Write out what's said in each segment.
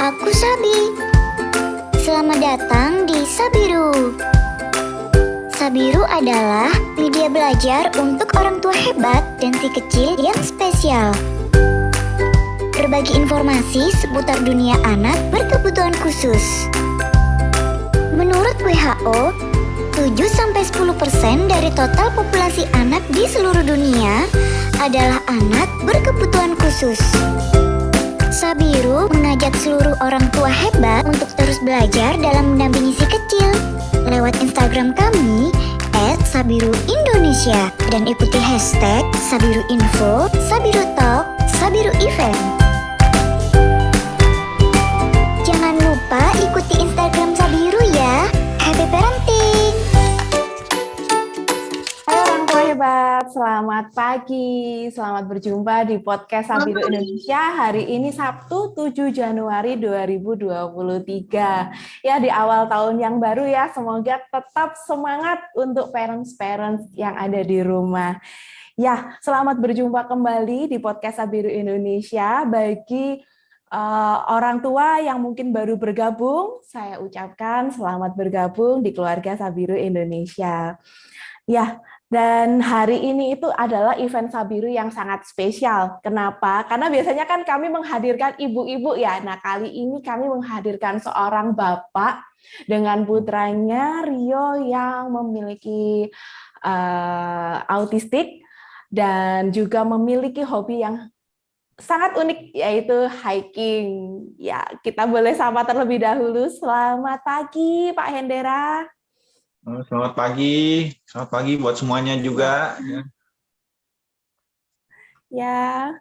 Aku Sabi. Selamat datang di Sabiru. Sabiru adalah media belajar untuk orang tua hebat dan si kecil yang spesial. Berbagi informasi seputar dunia anak berkebutuhan khusus. Menurut WHO, 7-10% dari total populasi anak di seluruh dunia adalah anak berkebutuhan khusus. Sabiru mengajak seluruh orang tua hebat untuk terus belajar dalam mendampingi si kecil lewat Instagram kami @sabiruindonesia dan ikuti hashtag #sabiruinfo, sabirutalk, sabiruevent. Jangan lupa ikuti Instagram Sabiru ya. Happy parenting. Hai orang tua hebat, selamat pagi. Selamat berjumpa di podcast Sabiru Indonesia hari ini Sabtu 7 Januari 2023. Ya, di awal tahun yang baru ya, semoga tetap semangat untuk parents-parents yang ada di rumah. Ya, selamat berjumpa kembali di podcast Sabiru Indonesia. Bagi orang tua yang mungkin baru bergabung, saya ucapkan selamat bergabung di keluarga Sabiru Indonesia. Ya, dan hari ini itu adalah event Sabiru yang sangat spesial. Kenapa? Karena biasanya kan kami menghadirkan ibu-ibu ya. Nah, kali ini kami menghadirkan seorang bapak dengan putranya Rio yang memiliki autistik dan juga memiliki hobi yang sangat unik, yaitu hiking. Ya, kita boleh sapa terlebih dahulu. Selamat pagi, Pak Hendera. Selamat pagi buat semuanya juga. Ya.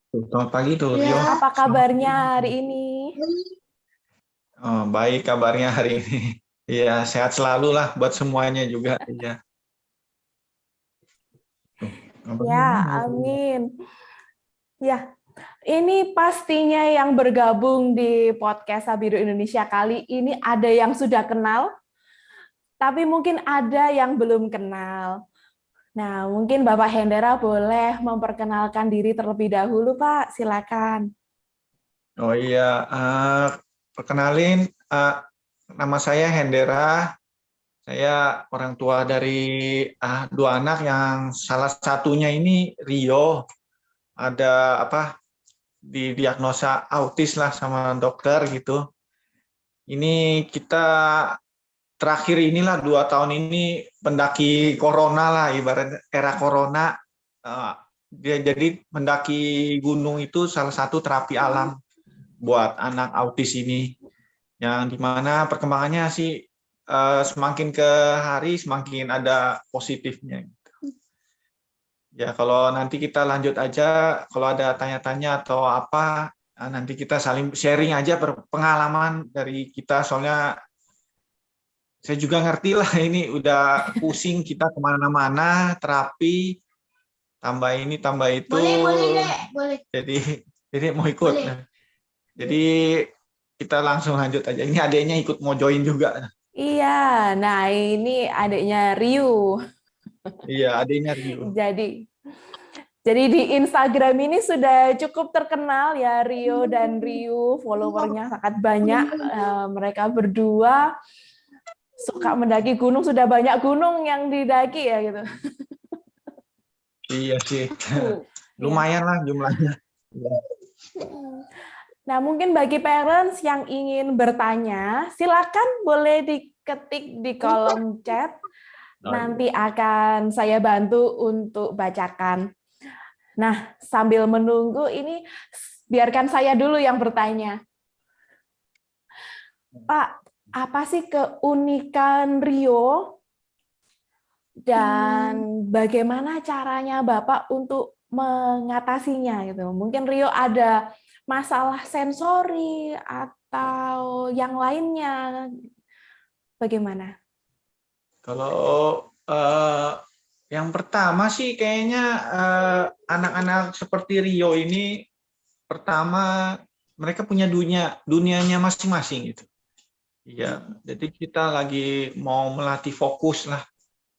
Selamat pagi tuh, Rio. Apa kabarnya hari ini? Baik kabarnya hari ini. Iya, sehat selalu lah buat semuanya juga. Iya. Ya, amin. Ya, ini pastinya yang bergabung di podcast Sabiru Indonesia kali ini ada yang sudah kenal, tapi mungkin ada yang belum kenal. Nah, mungkin Bapak Hendera boleh memperkenalkan diri terlebih dahulu, Pak. Silakan. Oh iya, perkenalin, nama saya Hendera. Saya orang tua dari 2 anak yang salah satunya ini Rio. Ada didiagnosa autis lah sama dokter gitu. Ini kita terakhir inilah 2 tahun ini pendaki corona lah, ibarat era corona. Jadi mendaki gunung itu salah satu terapi alam buat anak autis ini, yang dimana perkembangannya sih semakin ke hari semakin ada positifnya. Ya, kalau nanti kita lanjut aja, kalau ada tanya-tanya atau apa, nanti kita saling sharing aja pengalaman dari kita, soalnya saya juga ngerti lah ini udah pusing kita kemana-mana, terapi, tambah ini, tambah itu. Boleh. Jadi mau ikut. Boleh. Jadi kita langsung lanjut aja. Ini adiknya ikut mau join juga. Iya, nah ini adiknya Ryu. Iya, adiknya Rio. Jadi di Instagram ini sudah cukup terkenal ya, Rio dan Ryu, followernya sangat banyak. Mereka berdua suka mendaki gunung, sudah banyak gunung yang didaki ya gitu. Iya sih, lumayan lah jumlahnya. Nah, mungkin bagi parents yang ingin bertanya, silakan boleh diketik di kolom chat. Nanti akan saya bantu untuk bacakan. Nah, sambil menunggu ini, biarkan saya dulu yang bertanya. Pak, apa sih keunikan Rio dan bagaimana caranya Bapak untuk mengatasinya gitu? Mungkin Rio ada masalah sensori atau yang lainnya, bagaimana? Kalau yang pertama sih kayaknya anak-anak seperti Rio ini, pertama mereka punya dunianya masing-masing gitu. Iya, jadi kita lagi mau melatih fokus lah.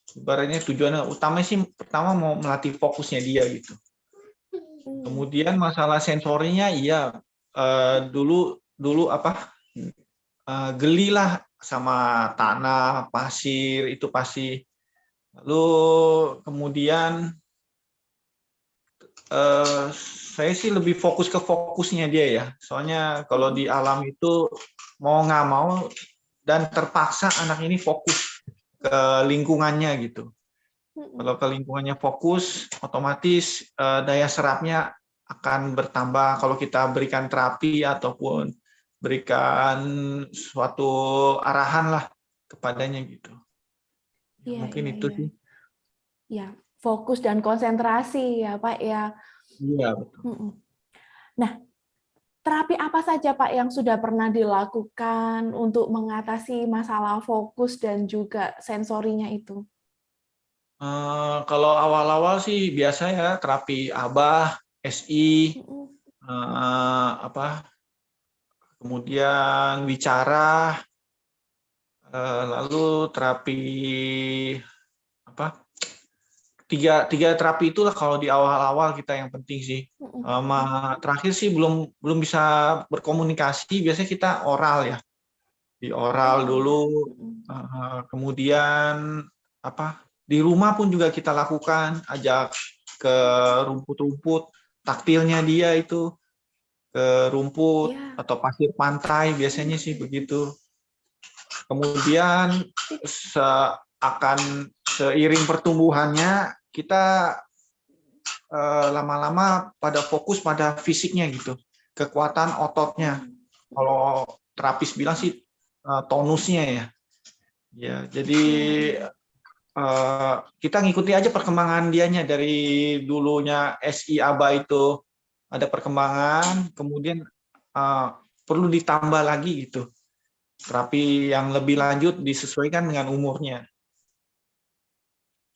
Sebenarnya tujuannya utama sih pertama mau melatih fokusnya dia gitu. Kemudian masalah sensorinya, iya, dulu dulu geli lah sama tanah, pasir, itu pasti. Lalu kemudian saya sih lebih fokus ke fokusnya dia ya. Soalnya kalau di alam itu mau nggak mau dan terpaksa anak ini fokus ke lingkungannya gitu. Kalau ke lingkungannya fokus, otomatis daya serapnya akan bertambah kalau kita berikan terapi ataupun berikan suatu arahan lah kepadanya gitu. Ya, mungkin itu sih. Ya, fokus dan konsentrasi ya Pak ya. Iya, betul. Nah, terapi apa saja Pak yang sudah pernah dilakukan untuk mengatasi masalah fokus dan juga sensorinya itu? Kalau awal-awal sih biasa ya terapi ABA, SI, kemudian bicara, lalu terapi tiga terapi itulah kalau di awal-awal kita yang penting sih. Terakhir sih belum bisa berkomunikasi, biasanya kita oral ya, di oral dulu, kemudian di rumah pun juga kita lakukan, ajak ke rumput-rumput, taktilnya dia itu ke rumput atau pasir pantai, biasanya sih begitu. Kemudian seiring pertumbuhannya kita lama-lama pada fokus pada fisiknya gitu, kekuatan ototnya. Kalau terapis bilang sih tonusnya ya. Ya, jadi kita ngikuti aja perkembangan dianya dari dulunya SI ABA itu ada perkembangan, kemudian perlu ditambah lagi gitu. Terapi yang lebih lanjut disesuaikan dengan umurnya.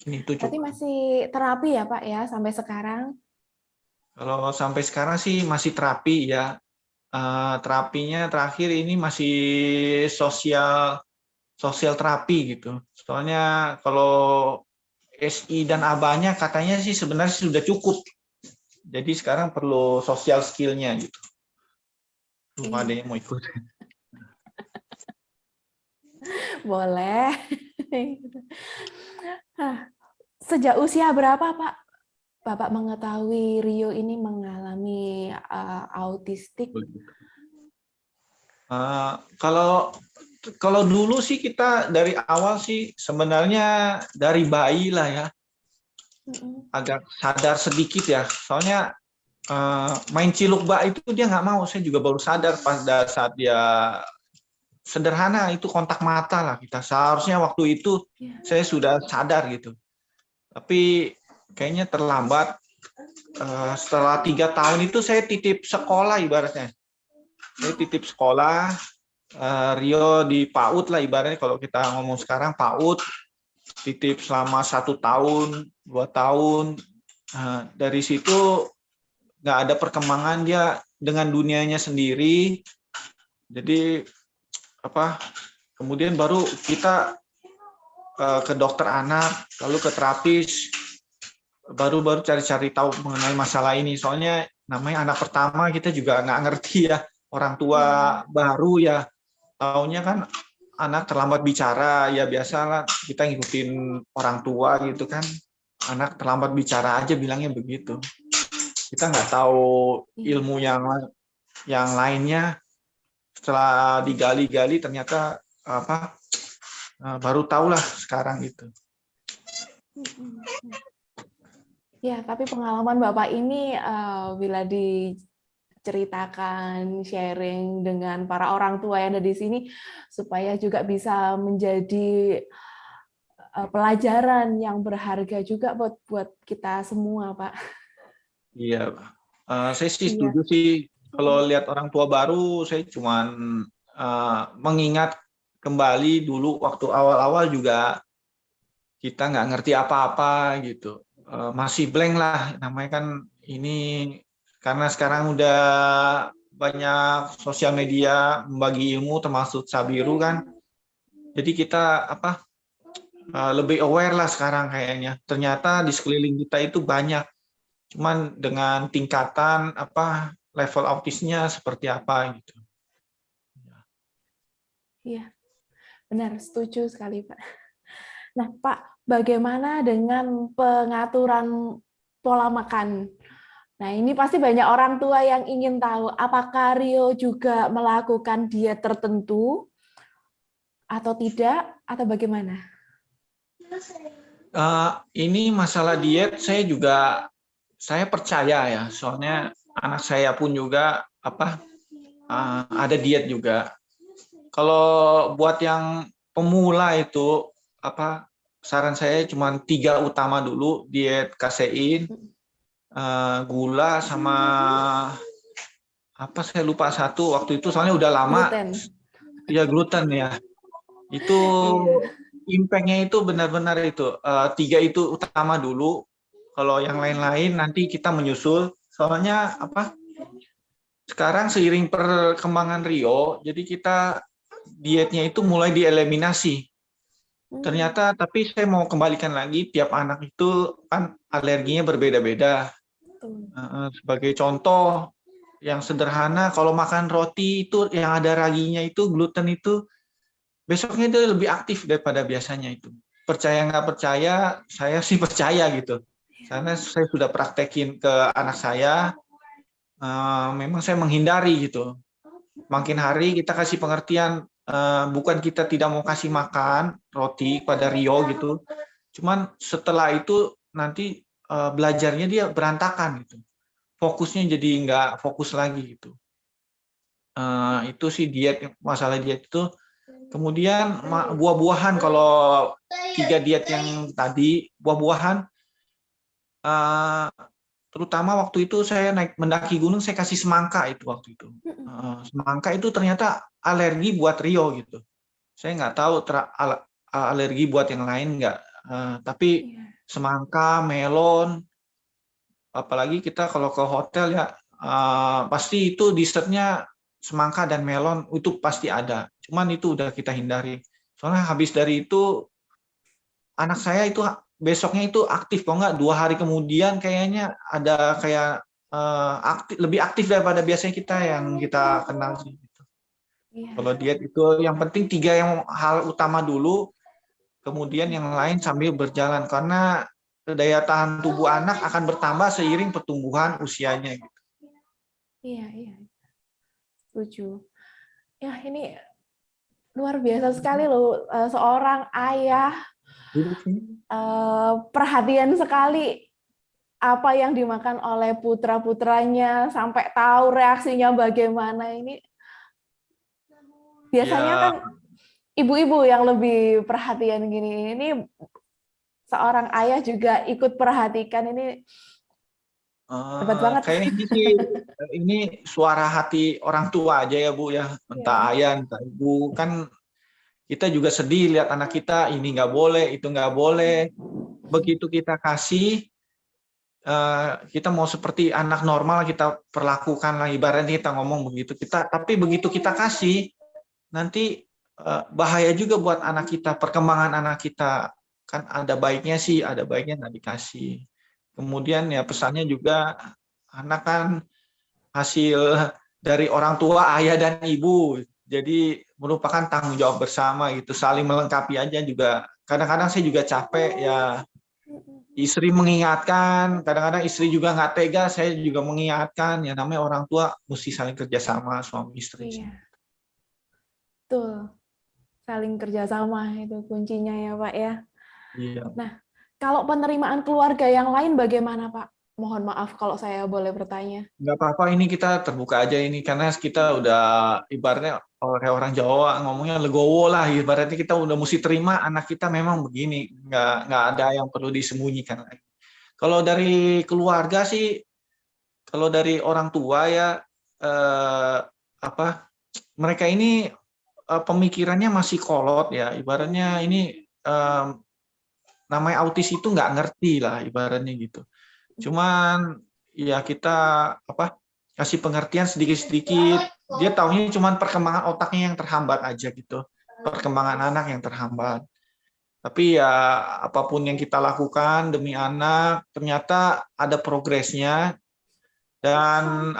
Berarti masih terapi ya Pak ya sampai sekarang? Kalau sampai sekarang sih masih terapi ya. Terapinya terakhir ini masih sosial terapi gitu. Soalnya kalau SI dan ABA-nya katanya sih sebenarnya sudah cukup. Jadi sekarang perlu sosial skill-nya gitu. Ada yang mau ikut. Boleh. Sejak usia berapa Pak Bapak mengetahui Rio ini mengalami autistik? Kalau dulu sih kita dari awal sih sebenarnya dari bayi lah ya, agak sadar sedikit ya. Soalnya main ciluk bak itu dia nggak mau. Saya juga baru sadar pada saat dia sederhana itu kontak mata lah kita. Seharusnya waktu itu saya sudah sadar gitu. Tapi kayaknya terlambat. Setelah 3 tahun itu saya titip sekolah ibaratnya. Saya titip sekolah, Rio di PAUD lah ibaratnya kalau kita ngomong sekarang PAUD, titip selama 1 tahun, 2 tahun. Dari situ nggak ada perkembangan dia dengan dunianya sendiri. Jadi kemudian baru kita ke dokter anak, lalu ke terapis, baru cari-cari tahu mengenai masalah ini. Soalnya namanya anak pertama kita juga nggak ngerti ya, orang tua baru ya, taunya kan anak terlambat bicara, ya biasalah kita ngikutin orang tua gitu kan, anak terlambat bicara aja bilangnya begitu. Kita nggak tahu ilmu yang lainnya. Setelah digali-gali ternyata baru tahulah sekarang gitu. Ya, tapi pengalaman Bapak ini bila diceritakan, sharing dengan para orang tua yang ada di sini, supaya juga bisa menjadi pelajaran yang berharga juga buat kita semua, Pak. Iya, saya sih setuju sih. Kalau lihat orang tua baru, saya cuman mengingat kembali dulu waktu awal-awal juga kita nggak ngerti apa-apa gitu. Masih blank lah, namanya kan ini karena sekarang udah banyak sosial media membagi ilmu termasuk Sabiru kan. Jadi kita lebih aware lah sekarang kayaknya. Ternyata di sekeliling kita itu banyak. Cuman dengan tingkatan level autisnya seperti apa gitu. Iya, benar, setuju sekali, Pak. Nah, Pak, bagaimana dengan pengaturan pola makan? Nah, ini pasti banyak orang tua yang ingin tahu, apakah Rio juga melakukan diet tertentu atau tidak, atau bagaimana? Ini masalah diet saya percaya ya, soalnya anak saya pun juga ada diet juga. Kalau buat yang pemula itu saran saya cuma 3 utama dulu, diet kasein, gula sama saya lupa satu waktu itu soalnya udah lama. Gluten. Ya gluten ya. Itu Iya. impact-nya itu benar-benar itu 3 itu utama dulu. Kalau yang lain-lain nanti kita menyusul. Soalnya sekarang seiring perkembangan Rio, jadi kita dietnya itu mulai dieliminasi. Ternyata, tapi saya mau kembalikan lagi, tiap anak itu kan alerginya berbeda-beda. Sebagai contoh yang sederhana, kalau makan roti itu yang ada raginya itu, gluten itu, besoknya itu lebih aktif daripada biasanya itu. Percaya nggak percaya, saya sih percaya gitu. Karena saya sudah praktekin ke anak saya, memang saya menghindari gitu. Makin hari kita kasih pengertian, bukan kita tidak mau kasih makan roti pada Rio gitu, cuman setelah itu nanti belajarnya dia berantakan gitu, fokusnya jadi nggak fokus lagi gitu. Itu sih masalah diet itu. Kemudian buah-buahan, kalau 3 diet yang tadi, buah-buahan, terutama waktu itu saya mendaki gunung, saya kasih semangka itu waktu itu. Semangka itu ternyata alergi buat Rio gitu. Saya nggak tahu alergi buat yang lain nggak. Tapi semangka, melon, apalagi kita kalau ke hotel ya, pasti itu dessertnya semangka dan melon itu pasti ada. Cuman itu udah kita hindari. Soalnya habis dari itu anak saya itu besoknya itu aktif, kok nggak 2 hari kemudian kayaknya ada kayak lebih aktif daripada biasanya kita yang kita kenal sih. Gitu. Kalau diet itu yang penting 3 yang hal utama dulu, kemudian yang lain sambil berjalan, karena daya tahan tubuh anak akan bertambah seiring pertumbuhan usianya. Gitu. Iya. Setuju. Ya, ini luar biasa sekali loh, seorang ayah perhatian sekali apa yang dimakan oleh putra-putranya, sampai tahu reaksinya bagaimana. Ini biasanya kan ibu-ibu yang lebih perhatian gini. Ini seorang ayah juga ikut perhatikan, ini hebat banget. Kayaknya ini suara hati orang tua aja ya Bu ya, entah ayah entah ibu, kan kita juga sedih lihat anak kita ini nggak boleh, itu nggak boleh. Begitu kita kasih, kita mau seperti anak normal kita perlakukan lah, ibaratnya kita ngomong begitu, tapi begitu kita kasih, nanti bahaya juga buat anak kita, perkembangan anak kita. Kan ada baiknya sih, ada baiknya nggak dikasih. Kemudian ya pesannya juga, anak kan hasil dari orang tua, ayah dan ibu. Jadi merupakan tanggung jawab bersama gitu, saling melengkapi aja juga. Kadang-kadang saya juga capek ya, istri mengingatkan, kadang-kadang istri juga nggak tega, saya juga mengingatkan, ya namanya orang tua mesti saling kerjasama suami istri. Iya. Betul, saling kerjasama itu kuncinya ya Pak ya. Iya. Nah, kalau penerimaan keluarga yang lain bagaimana Pak? Mohon maaf kalau saya boleh bertanya. Nggak apa-apa, ini kita terbuka aja ini, karena kita udah ibaratnya kayak orang Jawa ngomongnya legowo lah, ibaratnya kita udah mesti terima anak kita memang begini, nggak ada yang perlu disembunyikan lagi. Kalau dari keluarga sih, kalau dari orang tua ya mereka ini pemikirannya masih kolot ya, ibaratnya ini namanya autis itu nggak ngerti lah ibaratnya gitu. Cuman ya kita kasih pengertian sedikit-sedikit. Dia taunya cuman perkembangan otaknya yang terhambat aja gitu. Perkembangan anak yang terhambat. Tapi ya apapun yang kita lakukan demi anak, ternyata ada progresnya. Dan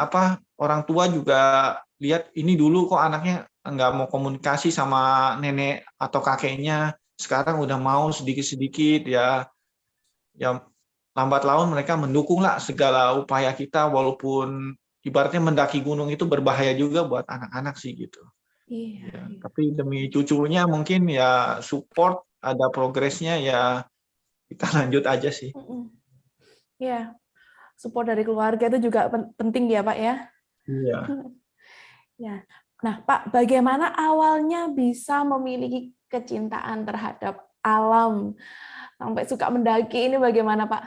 orang tua juga lihat ini dulu kok anaknya nggak mau komunikasi sama nenek atau kakeknya, sekarang udah mau sedikit-sedikit ya. Ya lambat laun mereka mendukung lah segala upaya kita, walaupun ibaratnya mendaki gunung itu berbahaya juga buat anak-anak sih gitu. Iya, Ya, iya. tapi demi cucunya mungkin ya support, ada progresnya ya kita lanjut aja sih. Mm-mm. Iya, support dari keluarga itu juga penting ya, Pak ya. Iya. Ya. Nah, Pak, bagaimana awalnya bisa memiliki kecintaan terhadap alam sampai suka mendaki ini bagaimana, Pak?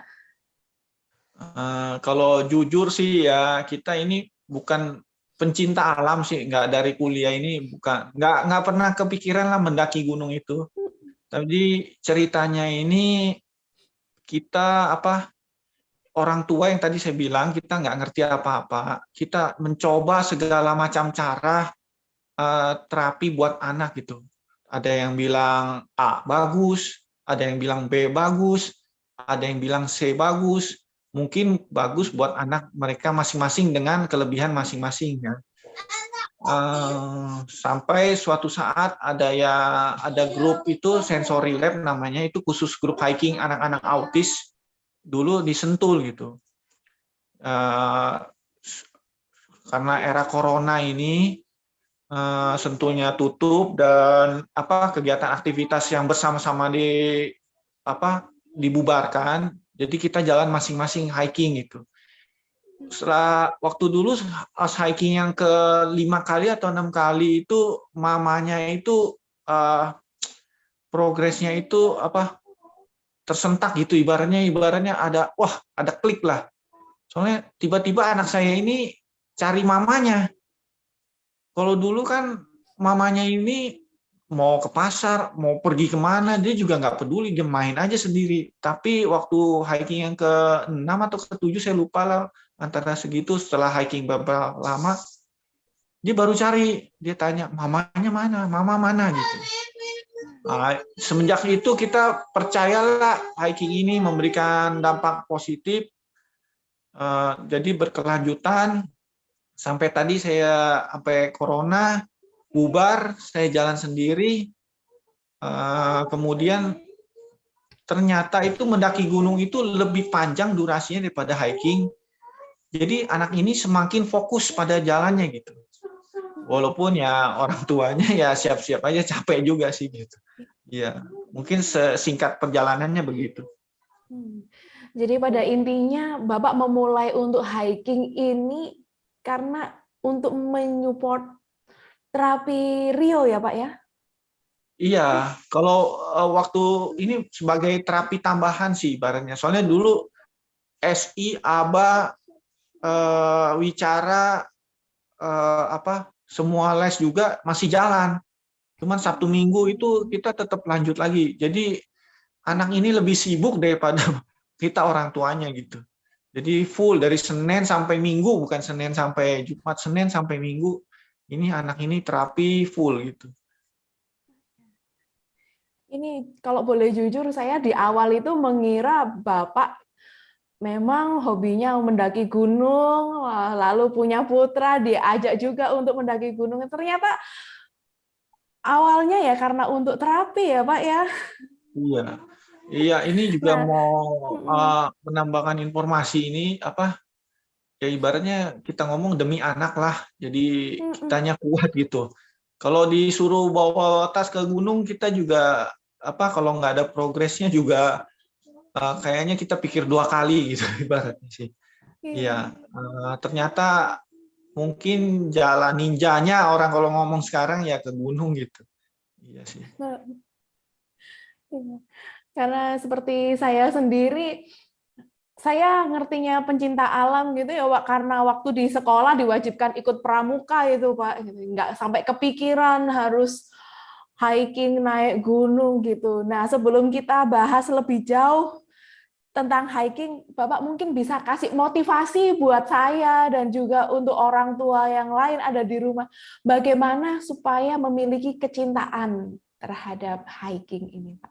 Kalau jujur sih ya kita ini bukan pencinta alam sih, nggak dari kuliah ini bukan, nggak pernah kepikiran lah mendaki gunung itu. Tapi ceritanya ini kita orang tua yang tadi saya bilang kita nggak ngerti apa-apa, kita mencoba segala macam cara terapi buat anak gitu. Ada yang bilang A bagus, ada yang bilang B bagus, ada yang bilang C bagus. Mungkin bagus buat anak mereka masing-masing dengan kelebihan masing-masing ya. Sampai suatu saat ada grup itu sensory lab namanya, itu khusus grup hiking anak-anak autis dulu di Sentul gitu. Karena era corona ini Sentulnya tutup dan kegiatan aktivitas yang bersama-sama dibubarkan. Jadi kita jalan masing-masing hiking gitu. Setelah waktu dulu hiking yang ke 5 kali atau 6 kali itu mamanya itu progresnya itu tersentak gitu, ibaratnya ada klik lah. Soalnya tiba-tiba anak saya ini cari mamanya. Kalau dulu kan mamanya ini mau ke pasar, mau pergi kemana, dia juga nggak peduli, dia main aja sendiri. Tapi waktu hiking yang ke-6 atau ke-7, saya lupa lah, antara segitu, setelah hiking beberapa lama, dia baru cari, dia tanya, mamanya mana, mama mana, gitu. Semenjak itu kita percayalah hiking ini memberikan dampak positif, jadi berkelanjutan, sampai tadi sampai corona, bubar, saya jalan sendiri. Kemudian ternyata itu mendaki gunung itu lebih panjang durasinya daripada hiking. Jadi anak ini semakin fokus pada jalannya gitu. Walaupun ya orang tuanya ya siap-siap aja, capek juga sih gitu. Ya, mungkin sesingkat perjalanannya begitu. Jadi pada intinya Bapak memulai untuk hiking ini karena untuk menyupport terapi Rio ya Pak ya? Iya, kalau waktu ini sebagai terapi tambahan sih ibaratnya. Soalnya dulu SI, ABA, Wicara, semua les juga masih jalan. Cuman Sabtu Minggu itu kita tetap lanjut lagi. Jadi anak ini lebih sibuk daripada kita orang tuanya gitu. Jadi full dari Senin sampai Minggu, bukan Senin sampai Jumat, Senin sampai Minggu. Ini anak ini terapi full gitu. Ini kalau boleh jujur, saya di awal itu mengira Bapak memang hobinya mendaki gunung, lalu punya putra diajak juga untuk mendaki gunung. Ternyata awalnya ya karena untuk terapi ya Pak ya. Iya, iya ini juga Nah, mau menambahkan informasi ini ya ibaratnya kita ngomong demi anak lah, jadi kitanya kuat gitu. Kalau disuruh bawa tas ke gunung kita juga kalau nggak ada progresnya juga kayaknya kita pikir 2 kali gitu ibaratnya sih. Iya, ternyata mungkin jalan ninjanya orang kalau ngomong sekarang ya ke gunung gitu. Iya sih. karena seperti saya sendiri, saya ngertinya pencinta alam gitu ya, Pak, karena waktu di sekolah diwajibkan ikut pramuka itu, Pak. Nggak sampai kepikiran harus hiking, naik gunung gitu. Nah, sebelum kita bahas lebih jauh tentang hiking, Bapak mungkin bisa kasih motivasi buat saya dan juga untuk orang tua yang lain ada di rumah. Bagaimana supaya memiliki kecintaan terhadap hiking ini, Pak?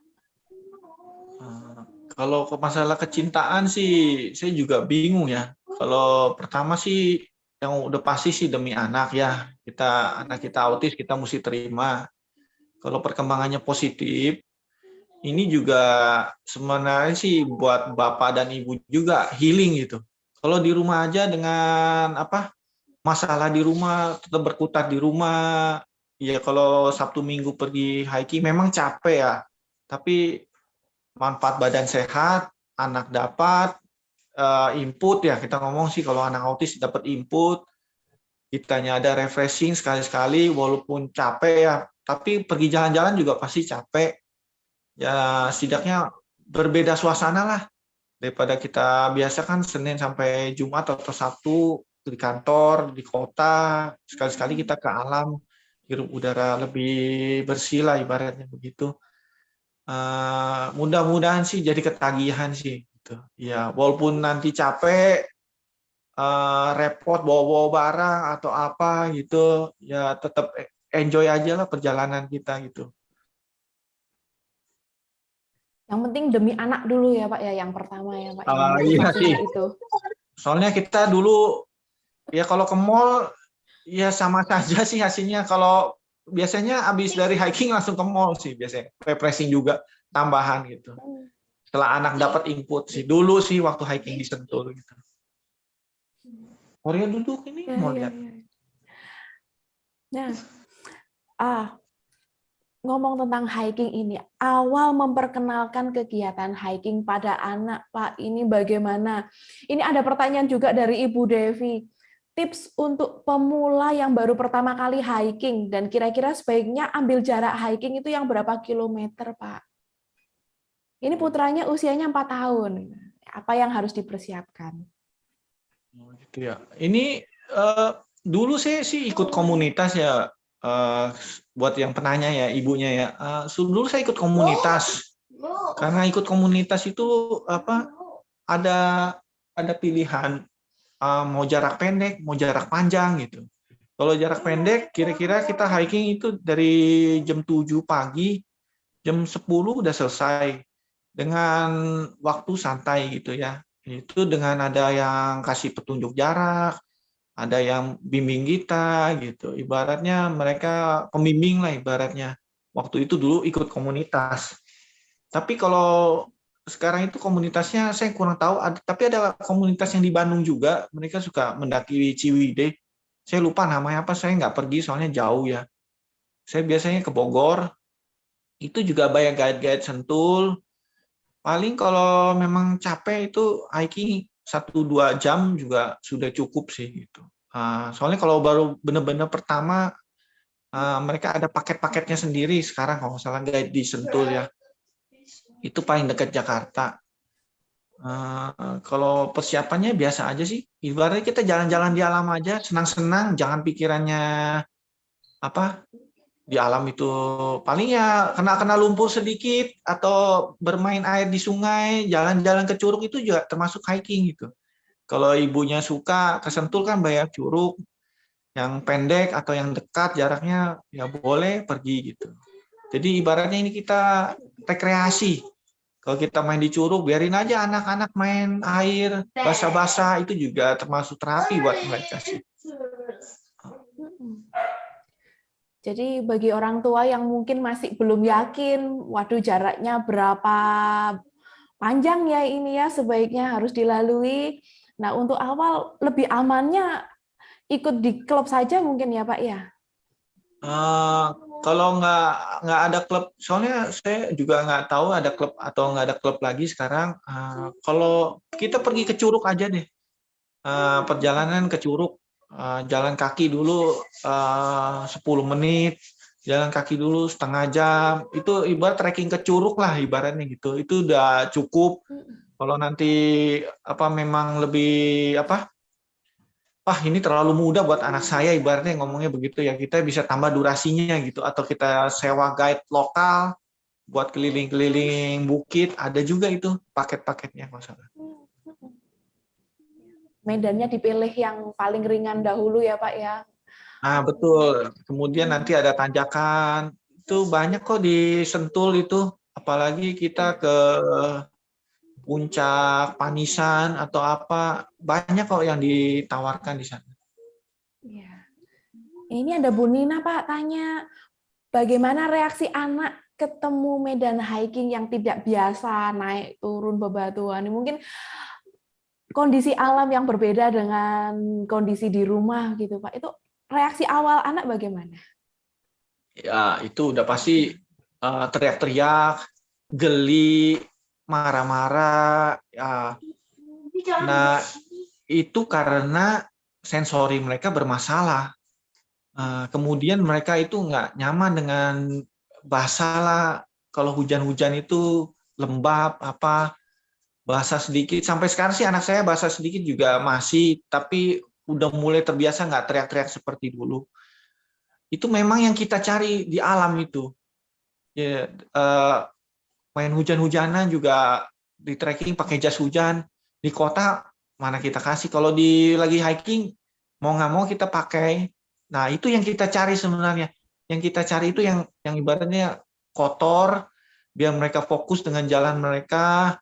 Kalau masalah kecintaan sih, saya juga bingung ya. Kalau pertama sih yang udah pasti sih demi anak ya. Anak kita autis, kita mesti terima. Kalau perkembangannya positif, ini juga sebenarnya sih buat bapak dan ibu juga healing gitu. Kalau di rumah aja dengan masalah di rumah, tetap berkutat di rumah. Ya kalau Sabtu Minggu pergi hiking memang capek ya. Tapi manfaat badan sehat, anak dapat input ya, kita ngomong sih kalau anak autis dapat input, kitanya ada refreshing sekali-sekali walaupun capek ya, tapi pergi jalan-jalan juga pasti capek. Ya setidaknya berbeda suasana lah daripada kita biasa kan Senin sampai Jumat atau Sabtu di kantor, di kota, sekali-sekali kita ke alam, hirup udara lebih bersih lah ibaratnya begitu. Mudah-mudahan sih jadi ketagihan sih gitu. Ya, walaupun nanti capek, repot bawa-bawa barang atau apa gitu, ya tetap enjoy aja lah perjalanan kita gitu. Yang penting demi anak dulu ya Pak ya, yang pertama ya Pak, yang Iya sih. motivasinya itu. Soalnya kita dulu ya kalau ke mall ya sama saja sih hasilnya. Kalau biasanya habis dari hiking langsung ke mall sih biasanya. Refreshing juga tambahan gitu. Setelah anak dapat input sih dulu sih waktu hiking di Sentul gitu. Korea duduk ini Ya, mau ya, lihat. ya. Nah, ngomong tentang hiking ini, awal memperkenalkan kegiatan hiking pada anak, Pak, ini bagaimana? Ini ada pertanyaan juga dari Ibu Devi. Tips untuk pemula yang baru pertama kali hiking, dan kira-kira sebaiknya ambil jarak hiking itu yang berapa kilometer, Pak? Ini putranya usianya 4 tahun. Apa yang harus dipersiapkan? Gitu ya. Ini dulu saya sih ikut komunitas ya. Buat yang penanya ya, ibunya ya. Dulu saya ikut komunitas. Karena ikut komunitas itu ada pilihan mau jarak pendek, mau jarak panjang gitu. Kalau jarak pendek, kira-kira kita hiking itu dari jam 7 pagi, jam 10 udah selesai dengan waktu santai gitu ya. Itu dengan ada yang kasih petunjuk jarak, ada yang bimbing kita gitu. Ibaratnya mereka pembimbing lah ibaratnya. Waktu itu dulu ikut komunitas. Tapi kalau sekarang itu komunitasnya saya kurang tahu, tapi ada komunitas yang di Bandung juga, mereka suka mendaki Ciwidey. Saya lupa namanya apa, saya nggak pergi soalnya jauh ya. Saya biasanya ke Bogor, itu juga banyak guide-guide Sentul. Paling kalau memang capek itu hiking 1-2 jam juga sudah cukup sih gitu. Soalnya kalau baru benar-benar pertama, mereka ada paket-paketnya sendiri sekarang kalau nggak salah guide di Sentul ya. Itu paling dekat Jakarta. Kalau persiapannya biasa aja sih. Ibaratnya kita jalan-jalan di alam aja, senang-senang, jangan pikirannya di alam itu paling ya kena lumpur sedikit atau bermain air di sungai, jalan-jalan ke curug itu juga termasuk hiking gitu. Kalau ibunya suka ke Sentul kan banyak curug yang pendek atau yang dekat jaraknya ya boleh pergi gitu. Jadi ibaratnya ini kita rekreasi. Kalau kita main di curug, biarin aja anak-anak main air basah-basah, itu juga termasuk terapi buat mereka sih. Jadi bagi orang tua yang mungkin masih belum yakin, waduh jaraknya berapa panjang ya ini ya, sebaiknya harus dilalui. Nah, untuk awal lebih amannya ikut di klub saja mungkin ya Pak ya? Kalau nggak ada klub, soalnya saya juga nggak tahu ada klub atau nggak ada klub lagi sekarang. Kalau kita pergi ke curug aja deh, perjalanan ke curug, jalan kaki dulu 10 menit, jalan kaki dulu setengah jam, itu ibarat trekking ke curug lah ibaratnya gitu. Itu udah cukup. Kalau nanti memang lebih ini terlalu mudah buat anak saya ibaratnya ngomongnya begitu ya, kita bisa tambah durasinya gitu, atau kita sewa guide lokal buat keliling-keliling bukit, ada juga itu paket-paketnya masalah. Medannya dipilih yang paling ringan dahulu ya Pak ya. Betul. Kemudian nanti ada tanjakan, itu banyak kok di Sentul itu, apalagi kita ke Puncak, Panisan atau apa, banyak kok yang ditawarkan di sana. Iya. Ini ada Bu Nina, Pak, tanya, bagaimana reaksi anak ketemu medan hiking yang tidak biasa, naik turun bebatuan? Ini mungkin kondisi alam yang berbeda dengan kondisi di rumah gitu, Pak. Itu reaksi awal anak bagaimana? Ya, itu udah pasti teriak-teriak, geli, marah-marah. Ya. Nah, itu karena sensori mereka bermasalah. Kemudian mereka itu nggak nyaman dengan basah lah. Kalau hujan-hujan itu lembab, basah sedikit. Sampai sekarang sih anak saya basah sedikit juga masih, tapi udah mulai terbiasa nggak teriak-teriak seperti dulu. Itu memang yang kita cari di alam itu. Ya, main hujan-hujanan juga di trekking pakai jas hujan. Di kota mana kita kasih. Kalau di lagi hiking mau nggak mau kita pakai. Nah itu yang kita cari sebenarnya. Yang kita cari itu yang ibaratnya kotor, biar mereka fokus dengan jalan mereka,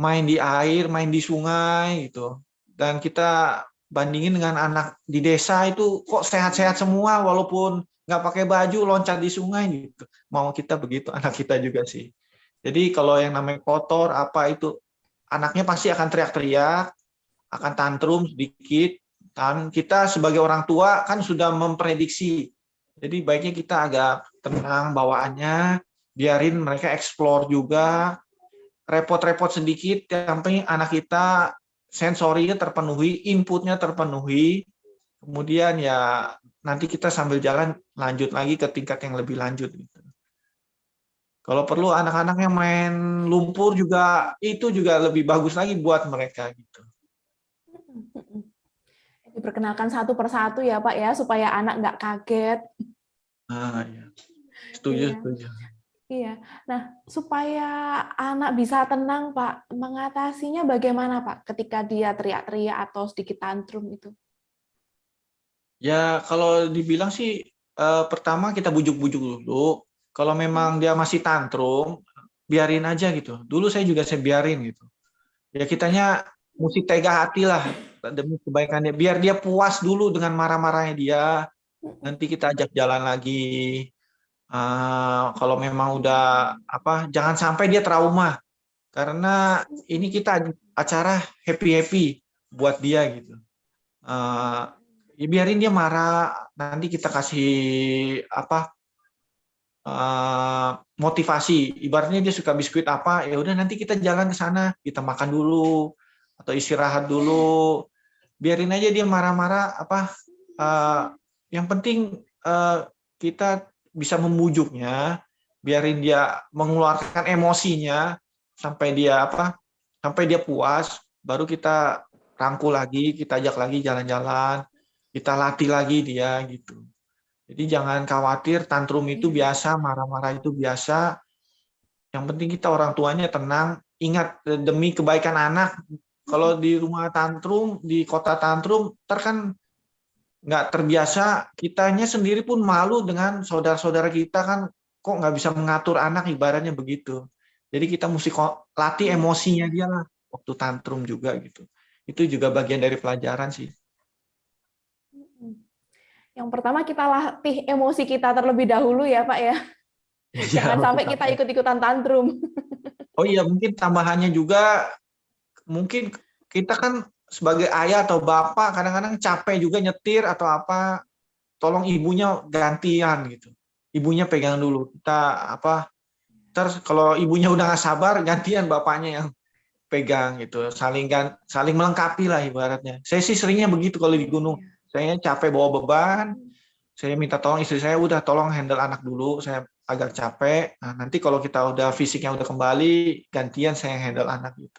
main di air, main di sungai gitu. Dan kita bandingin dengan anak di desa itu kok sehat-sehat semua walaupun nggak pakai baju loncat di sungai gitu. Mau kita begitu anak kita juga sih. Jadi kalau yang namanya kotor apa itu anaknya pasti akan teriak-teriak, akan tantrum sedikit. Dan kita sebagai orang tua kan sudah memprediksi. Jadi baiknya kita agak tenang bawaannya, biarin mereka eksplor juga, repot-repot sedikit, yang penting anak kita sensorinya terpenuhi, inputnya terpenuhi, kemudian ya nanti kita sambil jalan lanjut lagi ke tingkat yang lebih lanjut. Gitu. Kalau perlu anak-anak yang main lumpur juga itu juga lebih bagus lagi buat mereka gitu. Diperkenalkan satu persatu ya, Pak ya, supaya anak nggak kaget. Ya. Setuju, Iya. setuju. Iya. Nah, supaya anak bisa tenang, Pak, mengatasinya bagaimana, Pak, ketika dia teriak-teriak atau sedikit tantrum itu? Ya kalau dibilang sih pertama kita bujuk-bujuk dulu. Kalau memang dia masih tantrum, biarin aja gitu. Dulu saya biarin gitu. Ya kitanya mesti tega hati lah demi kebaikannya. Biar dia puas dulu dengan marah-marahnya dia. Nanti kita ajak jalan lagi. Kalau memang udah jangan sampai dia trauma. Karena ini kita acara happy-happy buat dia gitu. Ya biarin dia marah, nanti kita kasih motivasi. Ibaratnya dia suka biskuit apa, ya udah nanti kita jalan ke sana, kita makan dulu atau istirahat dulu. Biarin aja dia marah-marah yang penting kita bisa membujuknya, biarin dia mengeluarkan emosinya sampai dia puas, baru kita rangkul lagi, kita ajak lagi jalan-jalan, kita latih lagi dia gitu. Jadi jangan khawatir, tantrum itu biasa, marah-marah itu biasa. Yang penting kita orang tuanya tenang, ingat demi kebaikan anak. Kalau di rumah tantrum, di kota tantrum, kan nggak terbiasa, kitanya sendiri pun malu dengan saudara-saudara kita kan, kok nggak bisa mengatur anak, ibaratnya begitu. Jadi kita mesti latih emosinya dia lah, waktu tantrum juga gitu. Itu juga bagian dari pelajaran sih. Yang pertama kita latih emosi kita terlebih dahulu ya, Pak ya. Jangan sampai kita ikut-ikutan tantrum. Oh iya, mungkin tambahannya juga, mungkin kita kan sebagai ayah atau bapak kadang-kadang capek juga nyetir atau apa, tolong ibunya gantian gitu. Ibunya pegang dulu. Kita terus kalau ibunya udah nggak sabar, gantian bapaknya yang pegang gitu. Saling melengkapi lah ibaratnya. Saya sih seringnya begitu kalau di gunung. Saya capek bawa beban, saya minta tolong istri saya, udah tolong handle anak dulu, saya agak capek. Nah, nanti kalau kita udah fisiknya udah kembali, gantian saya handle anak gitu.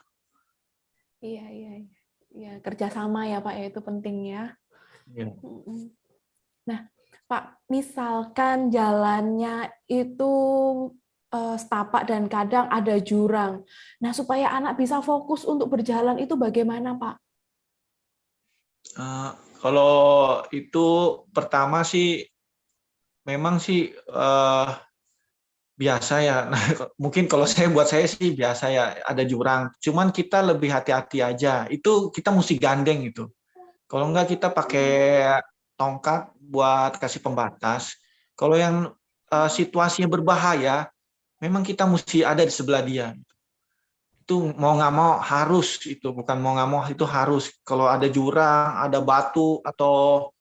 Iya, kerjasama ya Pak ya, itu penting ya. Iya. Nah, Pak, misalkan jalannya itu setapak dan kadang ada jurang. Nah, supaya anak bisa fokus untuk berjalan itu bagaimana, Pak? Kalau itu pertama sih memang sih biasa ya. Nah, mungkin kalau buat saya sih biasa ya, ada jurang. Cuman kita lebih hati-hati aja. Itu kita mesti gandeng itu. Kalau enggak kita pakai tongkat buat kasih pembatas. Kalau yang situasinya berbahaya, memang kita mesti ada di sebelah dia. Itu mau nggak mau harus, itu bukan mau nggak mau, itu harus. Kalau ada jurang, ada batu atau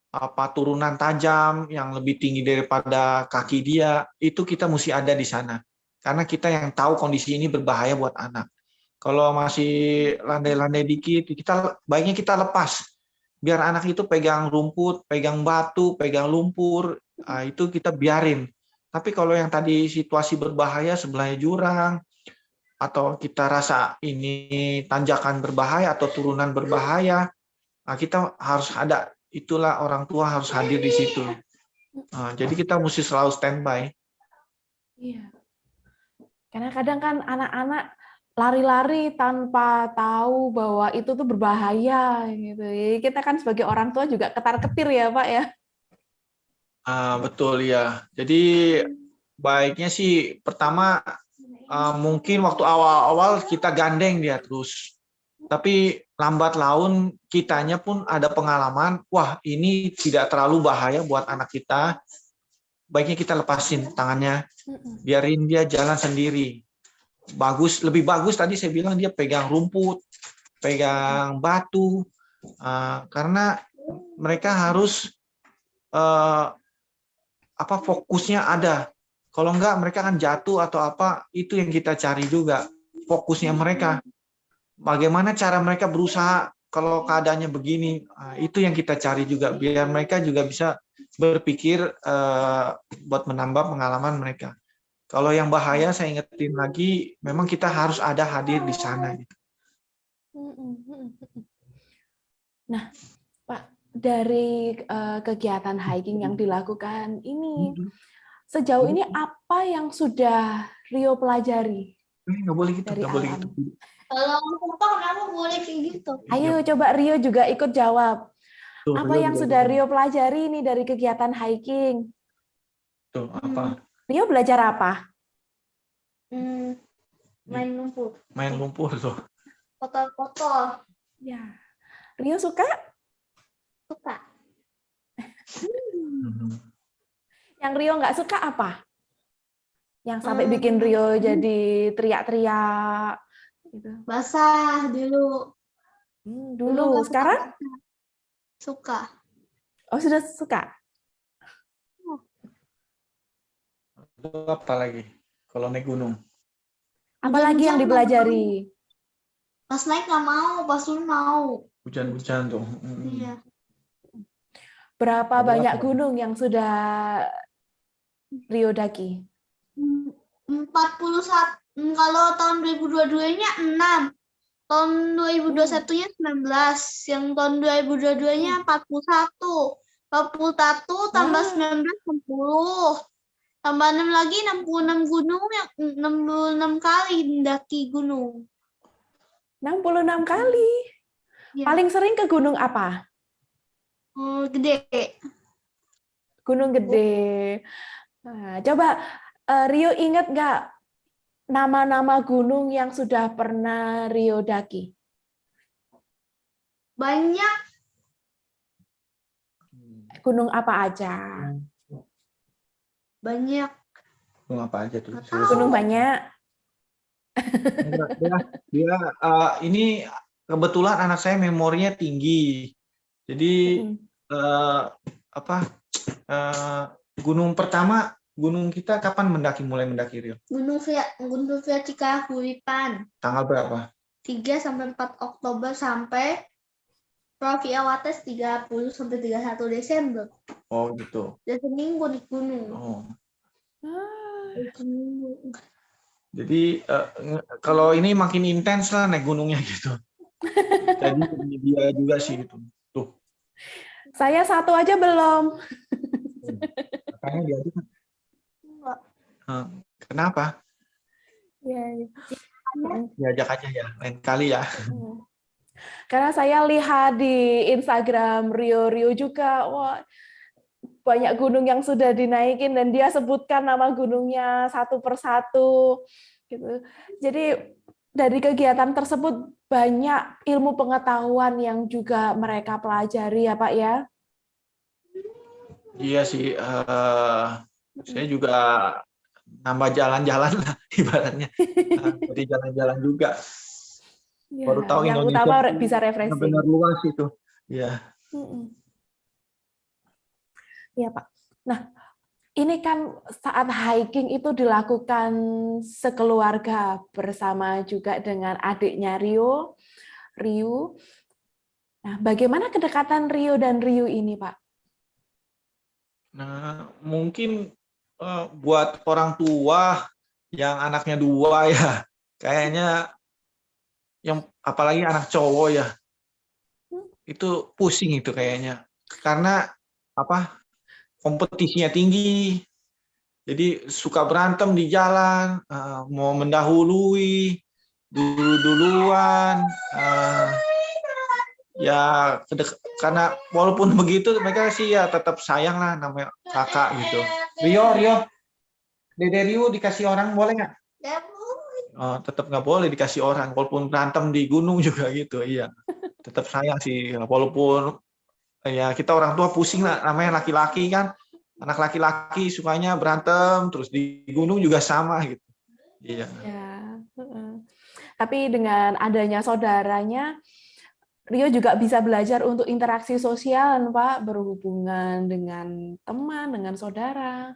apa turunan tajam yang lebih tinggi daripada kaki dia, itu kita mesti ada di sana. Karena kita yang tahu kondisi ini berbahaya buat anak. Kalau masih landai-landai dikit, baiknya kita lepas. Biar anak itu pegang rumput, pegang batu, pegang lumpur, itu kita biarin. Tapi kalau yang tadi situasi berbahaya, sebelahnya jurang, atau kita rasa ini tanjakan berbahaya atau turunan berbahaya, kita harus ada. Itulah orang tua harus hadir di situ. Jadi kita mesti selalu standby. Iya. Karena kadang kan anak-anak lari-lari tanpa tahu bahwa itu tuh berbahaya gitu. Jadi kita kan sebagai orang tua juga ketar-ketir ya, Pak ya. Betul ya. Jadi baiknya sih pertama mungkin waktu awal-awal kita gandeng dia terus. Tapi lambat laun kitanya pun ada pengalaman, wah ini tidak terlalu bahaya buat anak kita, baiknya kita lepasin tangannya, biarin dia jalan sendiri. Lebih bagus tadi saya bilang dia pegang rumput, pegang batu, karena mereka harus fokusnya ada. Kalau enggak mereka akan jatuh atau apa, itu yang kita cari juga, fokusnya mereka. Bagaimana cara mereka berusaha kalau keadaannya begini, itu yang kita cari juga, biar mereka juga bisa berpikir buat menambah pengalaman mereka. Kalau yang bahaya saya ingetin lagi, memang kita harus ada hadir di sana. Nah, Pak, dari kegiatan hiking yang dilakukan ini, sejauh ini apa yang sudah Rio pelajari? Nggak boleh gitu, nggak boleh gitu. Kalau foto kenapa boleh kayak gitu? Ayo coba Rio juga ikut jawab. Apa yang sudah Rio pelajari ini dari kegiatan hiking? Tuh, apa? Rio belajar apa? Main lumpur. Main lumpur tuh. Foto-foto. Ya. Rio suka? Suka. Yang Rio nggak suka apa? Yang sampai bikin Rio jadi teriak-teriak. Gitu. Basah dulu. Dulu. Sekarang? Suka. Oh, sudah suka? Apa lagi kalau naik gunung? Apalagi yang dipelajari? Pas naik nggak mau, pas turun mau. Hujan-hujan tuh. Iya. Berapa banyak gunung yang sudah Rio daki? 41. Kalau tahun 2022-nya 6. Tahun 2021-nya 19. Yang tahun 2022-nya 41. 41 tambah 19 60. Tambah 6 lagi 66 gunung, yang 66 kali mendaki gunung. 66 kali. Ya. Paling sering ke gunung apa? Gede. Gunung Gede. Nah, coba Rio ingat nggak nama-nama gunung yang sudah pernah Rio daki? Banyak. Gunung apa aja? Banyak. Gunung apa aja tuh? Gunung banyak. Dia ini kebetulan anak saya memorinya tinggi. Jadi gunung pertama, gunung kita kapan mulai mendaki Rio? Gunung Vertika Huipan. Tanggal berapa? 3 sampai 4 Oktober sampai Profi Awates 30 sampai 31 Desember. Oh gitu. Dan seminggu di gunung. Oh. Jadi kalau ini makin intens lah naik gunungnya gitu. Jadi dia juga sih gitu. Tuh. Saya satu aja belum. Makanya dia tuh. Kenapa? Ya. Diajak aja ya, lain kali ya. Karena saya lihat di Instagram Rio juga, wah banyak gunung yang sudah dinaikin dan dia sebutkan nama gunungnya satu persatu. Gitu. Jadi dari kegiatan tersebut banyak ilmu pengetahuan yang juga mereka pelajari ya Pak ya. Iya sih, saya juga nambah jalan-jalan lah ibaratnya. Jadi jalan-jalan juga. Ya, Baru tahu yang Indonesia utama itu bisa refreshing. benar-benar luas itu. Ya, Mm-mm. Ya, Pak. Nah, ini kan saat hiking itu dilakukan sekeluarga bersama juga dengan adiknya Ryu. Nah, bagaimana kedekatan Rio dan Ryu ini, Pak? nah mungkin buat orang tua yang anaknya 2 ya, kayaknya yang apalagi anak cowok ya, itu pusing itu kayaknya. Karena apa? Kompetisinya tinggi. Jadi suka berantem di jalan, mau mendahului, duluan, ya karena walaupun begitu mereka sih ya tetap sayang lah namanya kakak gitu. Rio, Dede Rio dikasih orang boleh nggak? Tetap nggak boleh dikasih orang, walaupun berantem di gunung juga gitu, iya. Tetap sayang sih, walaupun ya kita orang tua pusing lah, namanya laki-laki kan, anak laki-laki sukanya berantem, terus di gunung juga sama gitu. Iya. Ya, tapi dengan adanya saudaranya, Rio juga bisa belajar untuk interaksi sosial, Pak, berhubungan dengan teman, dengan saudara.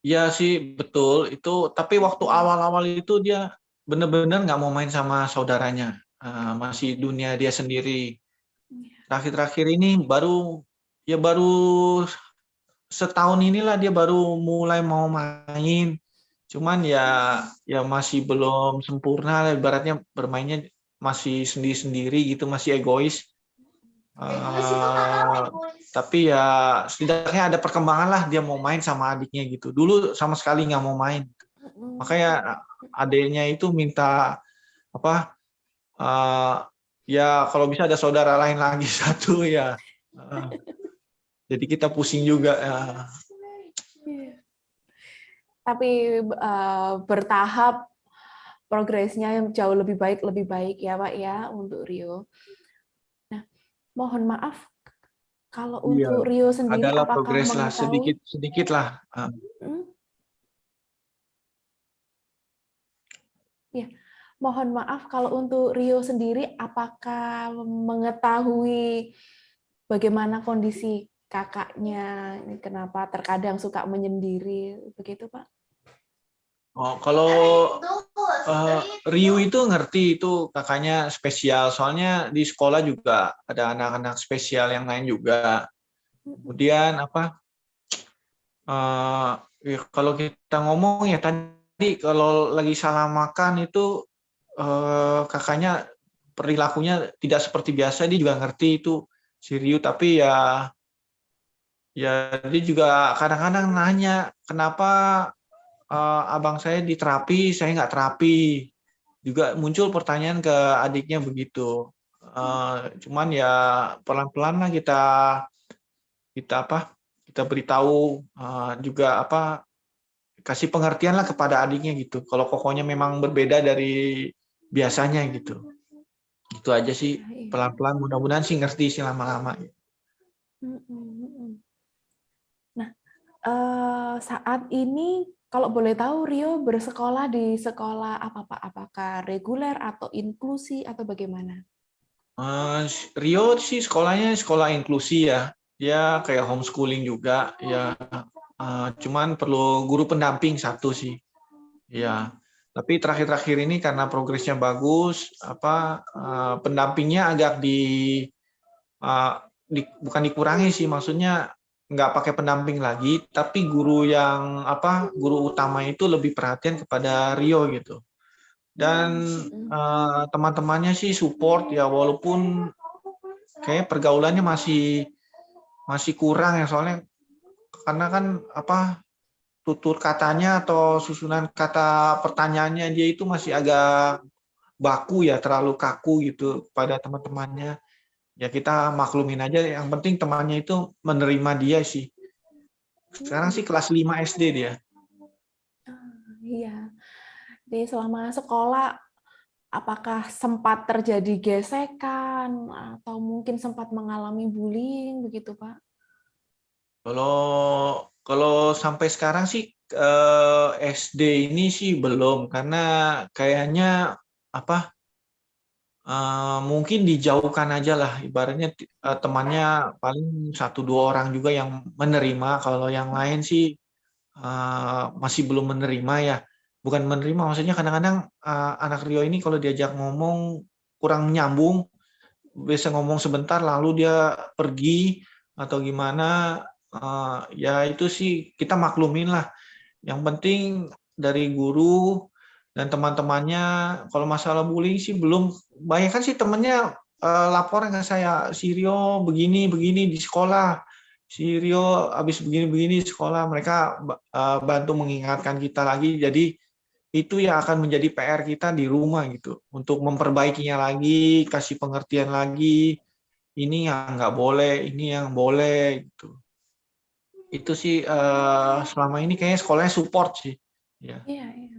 Iya sih betul itu, tapi waktu awal-awal itu dia benar-benar nggak mau main sama saudaranya, masih dunia dia sendiri. Terakhir-terakhir ini baru setahun inilah dia baru mulai mau main. Cuman ya masih belum sempurna lah, ibaratnya bermainnya masih sendiri-sendiri gitu, masih egois. Tapi ya setidaknya ada perkembangan lah, dia mau main sama adiknya gitu. Dulu sama sekali nggak mau main. Makanya adiknya itu minta apa? Ya kalau bisa ada saudara lain lagi satu ya. Jadi kita pusing juga. Tapi bertahap progresnya yang jauh lebih baik ya, Pak ya, untuk Rio. Nah, mohon maaf kalau Iya, untuk Rio sendiri adalah apakah progres lah mengetahui sedikit lah. Ya, mohon maaf kalau untuk Rio sendiri apakah mengetahui bagaimana kondisi kakaknya, kenapa terkadang suka menyendiri begitu, Pak? Kalau Ryu itu ngerti itu kakaknya spesial, soalnya di sekolah juga ada anak-anak spesial yang lain juga. Kemudian apa? Ya, kalau kita ngomong ya tadi kalau lagi salah makan itu kakaknya perilakunya tidak seperti biasa, dia juga ngerti itu si Ryu, tapi ya dia juga kadang-kadang nanya kenapa abang saya di terapi, saya nggak terapi. Juga muncul pertanyaan ke adiknya begitu. Cuman ya pelan-pelan lah kita beritahu, juga kasih pengertian lah kepada adiknya gitu. Kalau kokonya memang berbeda dari biasanya gitu. Itu aja sih, pelan-pelan, mudah-mudahan sih ngerti sih lama-lama. Nah, saat ini kalau boleh tahu Rio bersekolah di sekolah apa, Pak? Apakah reguler atau inklusi atau bagaimana? Rio sih sekolahnya sekolah inklusi ya. Dia kayak homeschooling juga ya. Cuman perlu guru pendamping satu sih. Ya. Tapi terakhir-terakhir ini karena progresnya bagus, pendampingnya agak bukan dikurangi sih, maksudnya nggak pakai pendamping lagi, tapi guru utama itu lebih perhatian kepada Rio gitu. Dan teman-temannya sih support ya, walaupun kayak pergaulannya masih kurang ya, soalnya karena kan tutur katanya atau susunan kata pertanyaannya dia itu masih agak baku ya, terlalu kaku gitu pada teman-temannya. Ya kita maklumin aja, yang penting temannya itu menerima dia sih. Sekarang sih kelas 5 SD dia. Iya. Jadi selama sekolah apakah sempat terjadi gesekan atau mungkin sempat mengalami bullying begitu, Pak? Kalau sampai sekarang sih SD ini sih belum, karena kayaknya apa mungkin dijauhkan aja lah, ibaratnya temannya paling 1-2 orang juga yang menerima, kalau yang lain sih masih belum menerima ya. Bukan menerima, maksudnya kadang-kadang anak Rio ini kalau diajak ngomong kurang nyambung, biasa ngomong sebentar lalu dia pergi atau gimana. Ya itu sih kita maklumin lah. Yang penting dari guru dan teman-temannya, kalau masalah bullying sih belum. Banyak kan sih temennya laporan ke saya, si Rio begini-begini di sekolah, si Rio habis begini-begini di sekolah. Mereka bantu mengingatkan kita lagi, jadi itu yang akan menjadi PR kita di rumah gitu, untuk memperbaikinya lagi, kasih pengertian lagi, ini yang nggak boleh, ini yang boleh gitu. Itu sih selama ini kayaknya sekolahnya support sih. Ya. Iya, iya.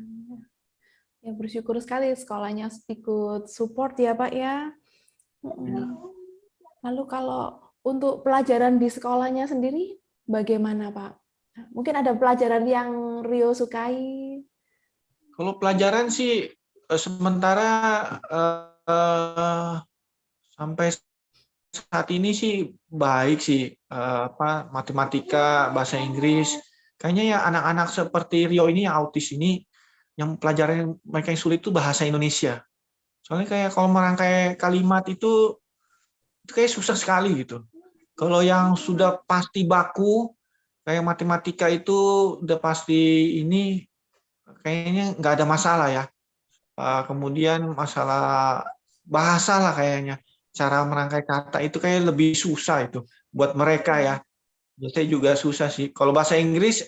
Ya, bersyukur sekali sekolahnya ikut support ya, Pak ya. Lalu kalau untuk pelajaran di sekolahnya sendiri, bagaimana, Pak? Mungkin ada pelajaran yang Rio sukai? Kalau pelajaran sih sementara sampai saat ini sih baik sih, matematika, bahasa Inggris. Kayaknya ya anak-anak seperti Rio ini yang autis ini, yang pelajaran mereka yang sulit itu bahasa Indonesia. Soalnya kayak kalau merangkai kalimat itu kayak susah sekali gitu. Kalau yang sudah pasti baku, kayak matematika itu udah pasti ini, kayaknya nggak ada masalah ya. Kemudian masalah bahasa lah kayaknya. Cara merangkai kata itu kayak lebih susah itu buat mereka ya. Saya juga susah sih. Kalau bahasa Inggris,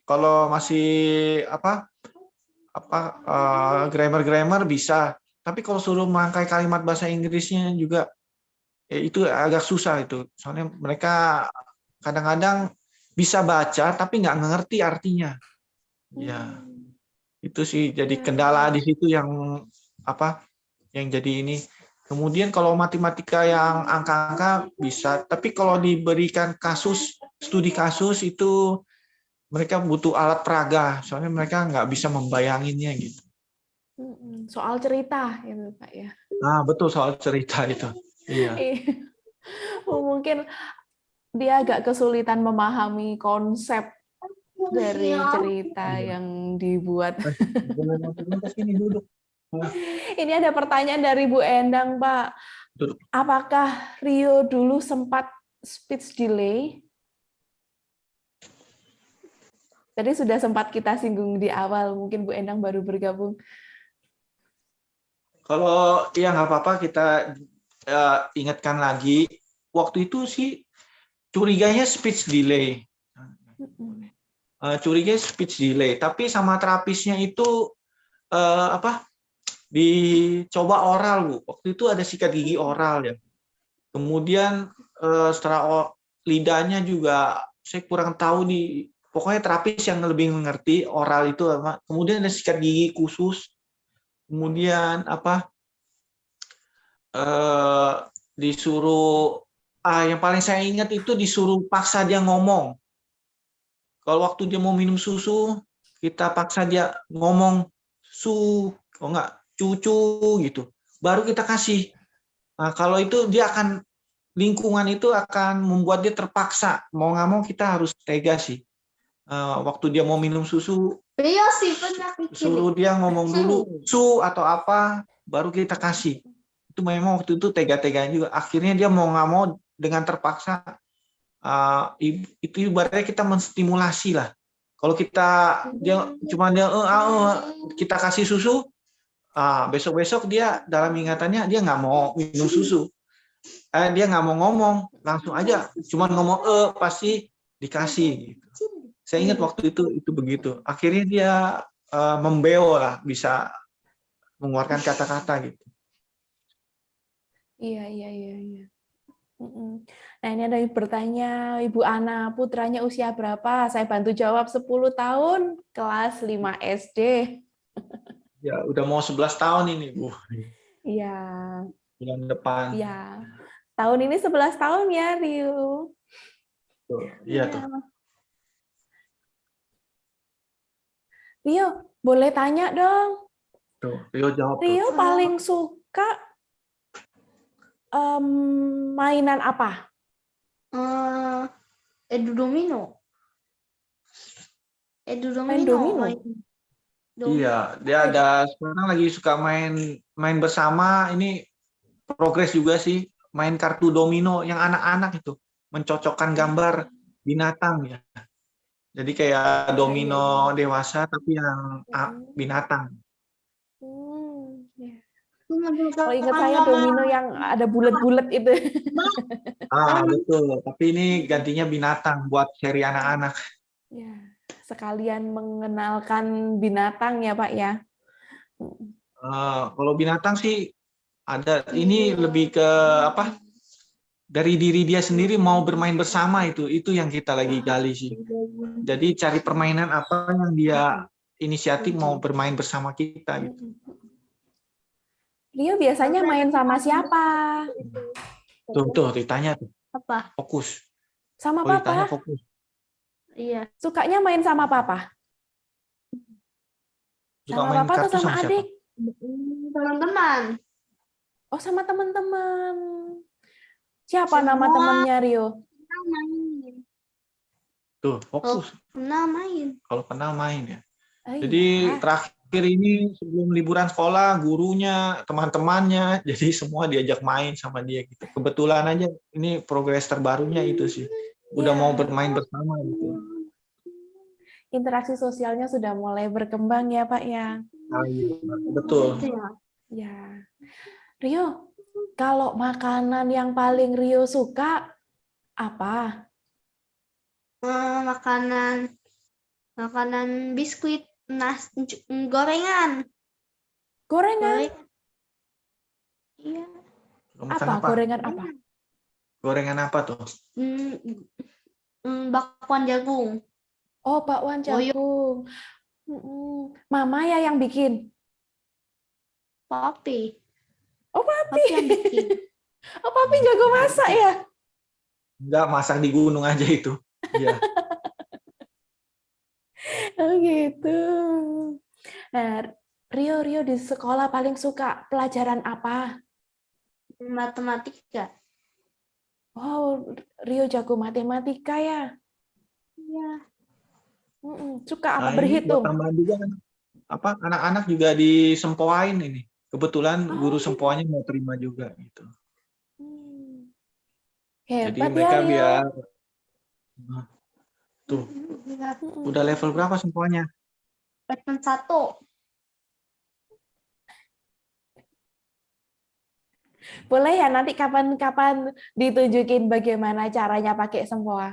kalau masih grammar bisa. Tapi kalau suruh merangkai kalimat bahasa Inggrisnya juga itu agak susah itu. Soalnya mereka kadang-kadang bisa baca tapi nggak ngerti artinya. Ya, itu sih jadi kendala di situ yang jadi ini. Kemudian kalau matematika yang angka-angka bisa, tapi kalau diberikan studi kasus itu mereka butuh alat peraga, soalnya mereka nggak bisa membayanginnya gitu. Soal cerita, itu Pak ya. Betul, soal cerita itu. Iya. Mungkin dia agak kesulitan memahami konsep dari cerita yang dibuat. Ini ada pertanyaan dari Bu Endang, Pak. Apakah Rio dulu sempat speech delay? Tadi sudah sempat kita singgung di awal, mungkin Bu Endang baru bergabung. Kalau ya nggak apa-apa, kita ingatkan lagi. Waktu itu sih curiganya speech delay. Tapi sama terapisnya itu dicoba oral, Bu. Waktu itu ada sikat gigi oral ya. Kemudian setelah lidahnya juga saya kurang tahu pokoknya terapis yang lebih mengerti oral itu apa. Kemudian ada sikat gigi khusus. Kemudian disuruh yang paling saya ingat itu disuruh paksa dia ngomong. Kalau waktu dia mau minum susu, kita paksa dia ngomong kalau nggak cucu gitu, baru kita kasih. Nah, kalau itu lingkungan itu akan membuat dia terpaksa, mau nggak mau kita harus tegas sih. Waktu dia mau minum susu, suruh dia ngomong dulu atau apa, baru kita kasih. Itu memang waktu itu tega-teganya juga. Akhirnya dia mau nggak mau dengan terpaksa. Itu ibaratnya kita menstimulasi lah. Kalau kita kasih susu, besok-besok dia dalam ingatannya dia nggak mau minum susu, dia nggak mau ngomong, langsung aja cuma ngomong pasti dikasih gitu. Saya ingat waktu itu begitu. Akhirnya dia membeo lah, bisa mengeluarkan kata-kata gitu. Iya. Nah, ini ada yang bertanya, Ibu Ana, putranya usia berapa? Saya bantu jawab, 10 tahun, kelas 5 SD. Ya, udah mau 11 tahun ini, Bu. Iya. Bulan depan. Iya. Tahun ini 11 tahun ya, Rio. Tuh, iya tuh. Rio, boleh tanya dong. Tuh, Rio jawab tuh. Rio paling suka mainan apa? Edu Domino. Edu Main Domino. domino? Iya, dia ada sekarang lagi suka main bersama. Ini progres juga sih, main kartu domino yang anak-anak itu, mencocokkan gambar binatang ya. Jadi kayak domino dewasa tapi yang binatang. Ya. Kalau Kalau ingat saya domino yang ada bulat-bulat itu. Betul. Tapi ini gantinya binatang buat seri anak-anak. Ya, sekalian mengenalkan binatang ya Pak ya. Kalau binatang sih ada, ini lebih ke apa? Dari diri dia sendiri mau bermain bersama, itu yang kita lagi gali sih. Jadi cari permainan apa yang dia inisiatif mau bermain bersama kita gitu. Rio biasanya main sama siapa? Tuh ditanya tuh. Apa? Fokus. Sama Ditanya papa? fokus. Iya. Sukanya main sama papa? Suka Sama main papa atau kartu sama siapa? adik? Teman-teman. Oh, sama teman-teman. Siapa nama Semua. temannya Rio? Pernah main. Tuh, fokus. Pernah main. Kalau kenal main ya. Oh, Jadi iya. terakhir ini sebelum liburan sekolah, gurunya, teman-temannya, jadi semua diajak main sama dia gitu. Kebetulan aja ini progres terbarunya itu sih. Udah Iya. mau bermain bersama gitu. Interaksi sosialnya sudah mulai berkembang ya Pak ya. Iya, betul. Ya. Rio, kalau makanan yang paling Rio suka apa? Makanan biskuit, gorengan. Gorengan? Iya. Makan Apa? Gorengan apa? Gorengan apa tuh? Bakwan jagung. Oh, bakwan jagung. Mama ya yang bikin? Papi. Oh, papi. Papi yang bikin. Oh, papi jago masak ya? Enggak, masak di gunung aja itu. Iya. Oh, gitu. Nah, Rio di sekolah paling suka pelajaran apa? Matematika. Oh, Rio jago matematika ya? Iya. Suka apa? Nah, ini buat Berhitung? tambahan juga kan. Apa anak-anak juga disempoain ini. Kebetulan guru gitu. sempoanya mau terima juga gitu. Jadi Hebat ya, mereka Rio. biar tuh udah level berapa sempoanya? Level 1. Boleh ya nanti kapan-kapan ditunjukin bagaimana caranya pakai sempoa.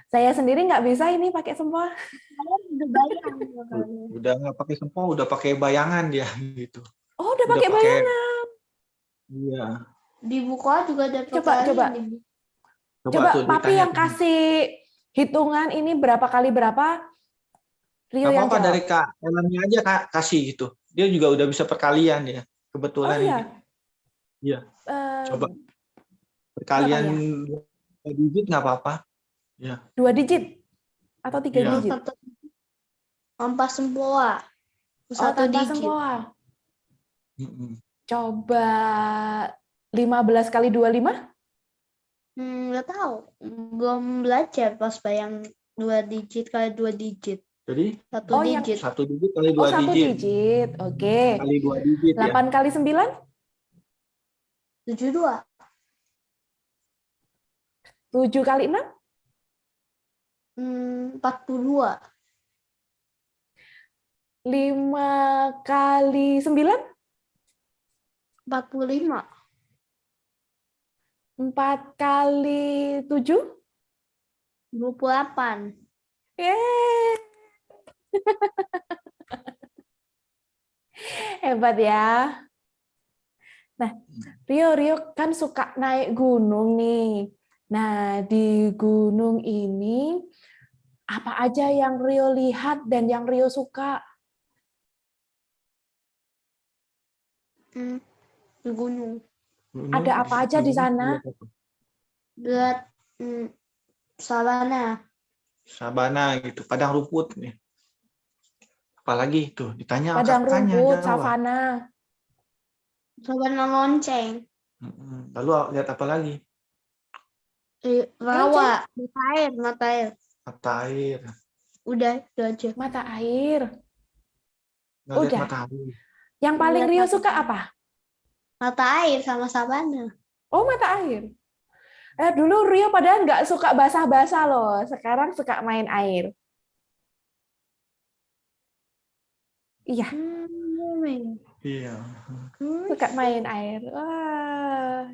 Saya sendiri nggak bisa ini pakai sempoa. Udah nggak pakai sempoa, udah pakai bayangan dia gitu. Oh, udah pakai bayangan. Iya. Di buku juga ada Coba. Coba tuh, papi yang tuh. kasih hitungan ini berapa kali berapa. Rio Gak yang apa-apa, jawab. dari Kak Eleni aja Kak kasih gitu. Dia juga udah bisa perkalian ya. Kebetulan Oh iya. ini. Iya. Coba perkalian 2 digit nggak apa-apa. Ya. 2 digit atau 3 Iya. digit? Tanpa sempoa. Tanpa sempoa. Coba 15 kali 25? Nggak tahu. Belum belajar pas bayang 2 digit kali 2 digit. Jadi 1 digit. 1 digit kali 2 1 digit. digit. Oke. Kali 2 digit 8 ya. kali 9? 72. 7 kali 6? 42. 5 kali 9? 45. 4 kali 7? 28. Yeay. Hebat ya. Nah, Rio kan suka naik gunung nih. Nah, di gunung ini apa aja yang Rio lihat dan yang Rio suka? Di gunung. Ada apa aja di sana? Lihat Sabana. Sabana gitu, padang rumput nih. Apalagi itu ditanya Padang kakaknya rumput, Jawa. savana. Sabana lonceng. Lalu lihat apa lagi? Rawa. Mata air. Mata air. Mata air. Udah, itu aja. Mata air. Nggak lihat Udah. matahari. Yang paling Lihat Rio mata suka air. apa? Mata air sama sabana. Oh, mata air. Dulu Rio padahal nggak suka basah-basah loh. Sekarang suka main air. Iya, Iya. suka main air. Wah,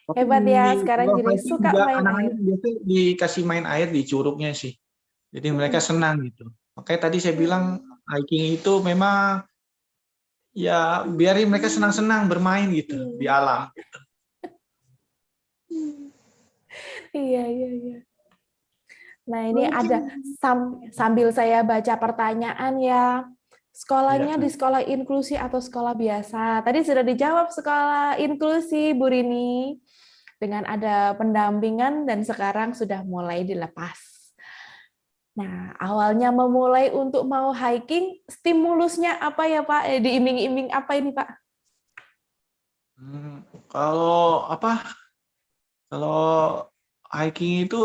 Tapi hebat ya. Sekarang kalau jadi hiking suka juga main anak-anak air. biasanya dikasih main air di curugnya sih. Jadi mereka senang gitu. Makanya tadi saya bilang hiking itu memang ya biarin mereka senang-senang bermain gitu di alam. Iya, iya, iya. Nah, ini ada sambil saya baca pertanyaan ya. Sekolahnya Iya. di sekolah inklusi atau sekolah biasa? Tadi sudah dijawab sekolah inklusi, Bu Rini. Dengan ada pendampingan dan sekarang sudah mulai dilepas. Nah, awalnya memulai untuk mau hiking, stimulusnya apa ya Pak? Diiming-iming apa ini Pak? Kalau apa? Kalau hiking itu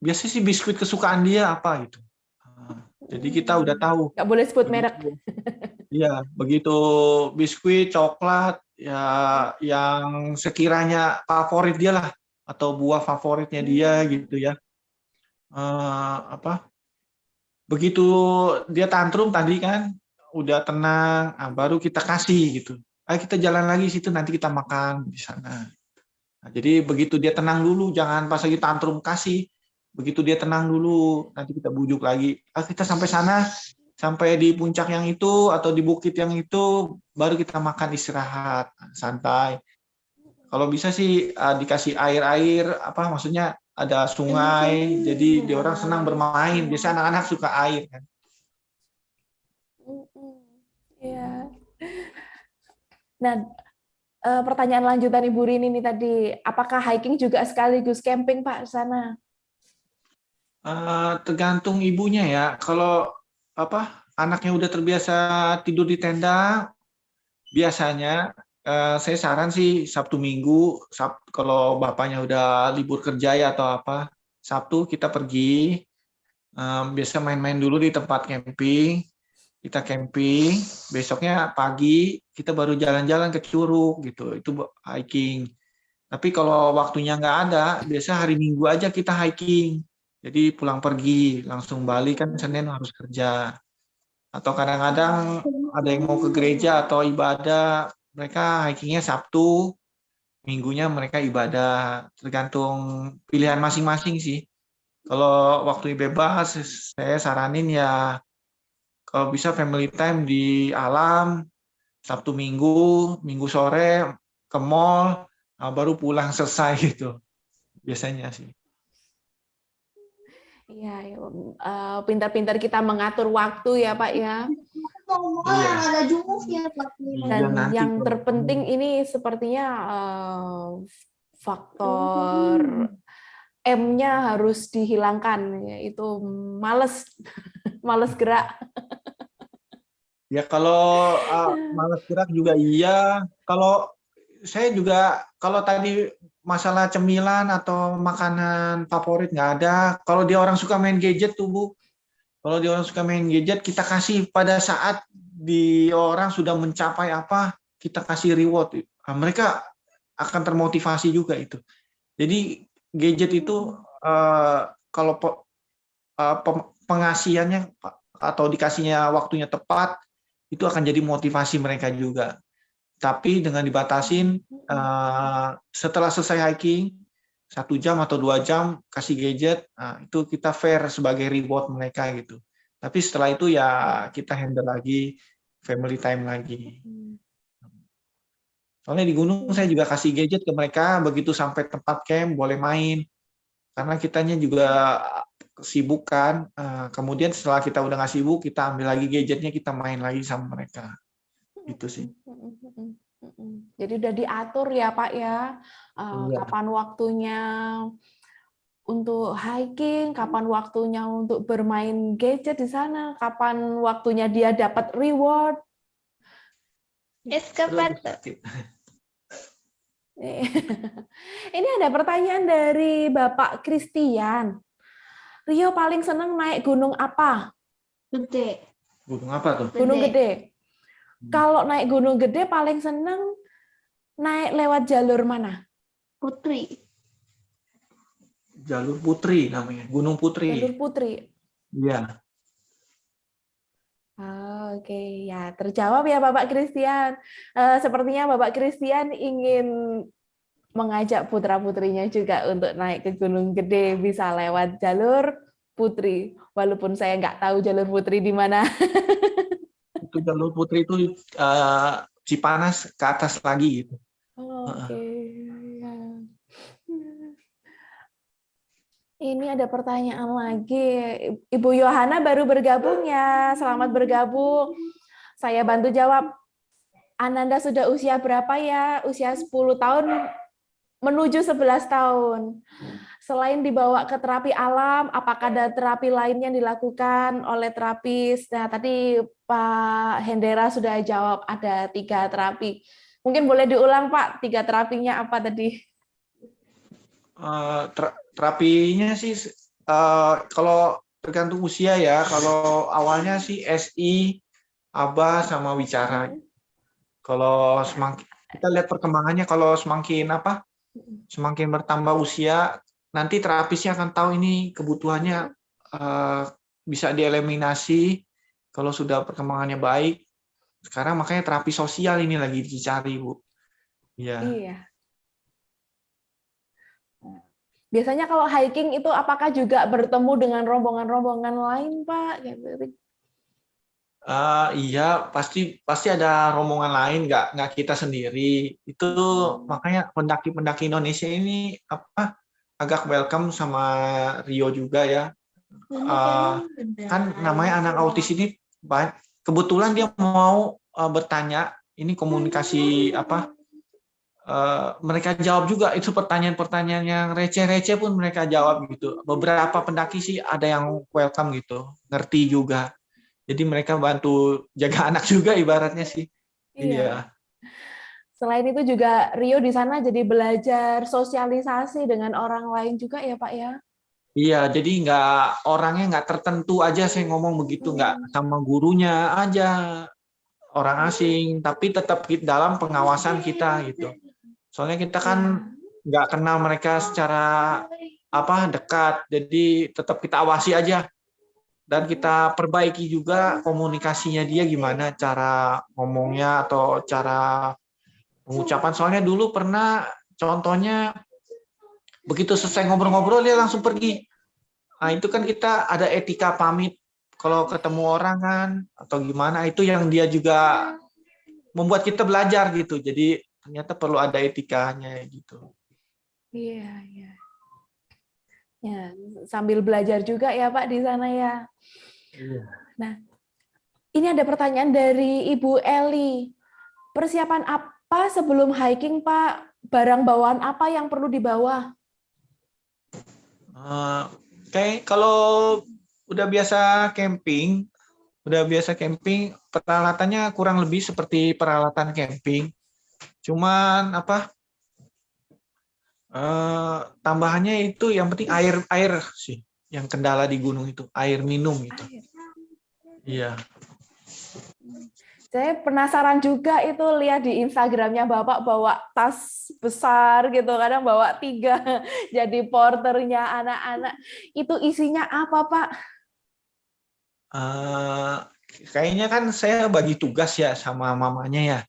biasanya sih biskuit kesukaan dia apa gitu. Jadi kita udah tahu. Nggak boleh sebut merek. Begitu, iya, begitu biskuit, coklat, ya yang sekiranya favorit dia lah, atau buah favoritnya dia gitu ya. Apa? Begitu dia tantrum tadi kan, udah tenang, baru kita kasih gitu. Ayo kita jalan lagi situ, nanti kita makan di sana. Nah, jadi begitu dia tenang dulu, jangan pas lagi tantrum kasih. Begitu dia tenang dulu, nanti kita bujuk lagi. Kita sampai sana, sampai di puncak yang itu atau di bukit yang itu, baru kita makan istirahat santai. Kalau bisa sih dikasih air-air, apa maksudnya ada sungai, jadi dia orang senang bermain. Biasanya anak-anak suka air kan. Iya. Nah, pertanyaan lanjutan Ibu Rini ini tadi, apakah hiking juga sekaligus camping Pak di sana? Tergantung ibunya ya. Kalau apa anaknya udah terbiasa tidur di tenda, biasanya saya saran sih Sabtu Minggu, kalau bapaknya udah libur kerja ya atau apa, Sabtu kita pergi, biasa main-main dulu di tempat camping, kita camping, besoknya pagi kita baru jalan-jalan ke Curug gitu, itu hiking. Tapi kalau waktunya nggak ada, biasa hari Minggu aja kita hiking. Jadi pulang pergi, langsung balik kan Senin harus kerja. Atau kadang-kadang ada yang mau ke gereja atau ibadah, mereka hikingnya Sabtu, Minggunya mereka ibadah. Tergantung pilihan masing-masing sih. Kalau waktu bebas, saya saranin ya kalau bisa family time di alam, Sabtu Minggu, Minggu sore ke mall, baru pulang selesai gitu. Biasanya sih. Iya, pintar-pintar kita mengatur waktu ya Pak ya. Iya. Ada jurusnya Dan nanti yang kalau terpenting ini sepertinya faktor M-nya harus dihilangkan, yaitu males, males gerak. ya kalau malas gerak juga iya. Kalau saya juga kalau tadi masalah cemilan atau makanan favorit nggak ada. Kalau dia orang suka main gadget tuh Bu, kalau dia orang suka main gadget kita kasih pada saat di orang sudah mencapai apa kita kasih reward. Mereka akan termotivasi juga itu. Jadi gadget itu kalau pengasihannya atau dikasihnya waktunya tepat itu akan jadi motivasi mereka juga. Tapi dengan dibatasin setelah selesai hiking 1 jam atau 2 jam kasih gadget, itu kita fair sebagai reward mereka gitu. Tapi setelah itu ya kita handle lagi family time lagi. Soalnya di gunung saya juga kasih gadget ke mereka begitu sampai tempat camp boleh main. Karena kitanya juga sibuk kan. Kemudian setelah kita udah nggak sibuk kita ambil lagi gadgetnya kita main lagi sama mereka. Itu sih. Jadi udah diatur ya Pak ya, Iya. kapan waktunya. untuk hiking, kapan waktunya untuk bermain gadget di sana, kapan waktunya dia dapat reward. Eskapator. Ini ada pertanyaan dari Bapak Christian. Rio paling senang naik gunung apa? Gede. Gunung apa tuh? Gunung Gede. Kalau naik Gunung Gede paling senang naik lewat jalur mana? Putri. Jalur Putri namanya, Gunung Putri. Jalur Putri. Iya. Oke, ya terjawab ya Bapak Christian. Sepertinya Bapak Christian ingin mengajak putra-putrinya juga untuk naik ke Gunung Gede, bisa lewat jalur Putri. Walaupun saya nggak tahu jalur Putri di mana. Itu jalur Putri itu Cipanas ke atas lagi gitu. Oke. Ya. Ini ada pertanyaan lagi. Ibu Yohana baru bergabung ya. Selamat bergabung. Saya bantu jawab. Ananda sudah usia berapa ya? Usia 10 tahun menuju 11 tahun. Selain dibawa ke terapi alam, apakah ada terapi lain yang dilakukan oleh terapis? Nah, tadi Pak Hendera sudah jawab ada 3 terapi. Mungkin boleh diulang Pak, 3 terapinya apa tadi? Terapinya sih kalau tergantung usia ya. Kalau awalnya sih SI, ABA sama wicara. Kalau semakin kita lihat perkembangannya, kalau semakin bertambah usia, nanti terapisnya akan tahu ini kebutuhannya bisa dieliminasi kalau sudah perkembangannya baik. Sekarang makanya terapi sosial ini lagi dicari, Bu. Ya. Iya. Biasanya kalau hiking itu apakah juga bertemu dengan rombongan-rombongan lain, Pak? Iya, pasti ada rombongan lain, nggak kita sendiri. Itu makanya pendaki-pendaki Indonesia ini agak welcome sama Rio juga ya. Kan namanya anak autis ini kebetulan dia mau bertanya, ini komunikasi mereka jawab juga itu pertanyaan-pertanyaan yang receh-receh pun mereka jawab gitu. Beberapa pendaki sih ada yang welcome gitu, ngerti juga. Jadi mereka bantu jaga anak juga ibaratnya sih. Iya. Selain itu juga Rio di sana jadi belajar sosialisasi dengan orang lain juga ya Pak ya? Iya, jadi orangnya nggak tertentu aja saya ngomong begitu, nggak sama gurunya aja orang asing, tapi tetap dalam pengawasan kita gitu. Soalnya kita kan nggak kenal mereka secara dekat, jadi tetap kita awasi aja dan kita perbaiki juga komunikasinya dia gimana cara ngomongnya atau cara pengucapan. Soalnya dulu pernah contohnya begitu selesai ngobrol-ngobrol dia langsung pergi. Nah itu kan kita ada etika pamit kalau ketemu orang kan atau gimana, itu yang dia juga membuat kita belajar gitu. Jadi ternyata perlu ada etikanya gitu. Iya, iya. Ya, sambil belajar juga ya Pak di sana ya. Iya. Nah, ini ada pertanyaan dari Ibu Eli. Persiapan apa sebelum hiking Pak? Barang bawaan apa yang perlu dibawa? Kalau udah biasa camping, peralatannya kurang lebih seperti peralatan camping. Cuman tambahannya itu yang penting air sih yang kendala di gunung itu, air minum gitu. Iya. Saya penasaran juga itu lihat di Instagramnya Bapak bawa tas besar gitu, kadang bawa 3 jadi porternya anak-anak. Itu isinya apa Pak? Kayaknya kan saya bagi tugas ya sama mamanya ya.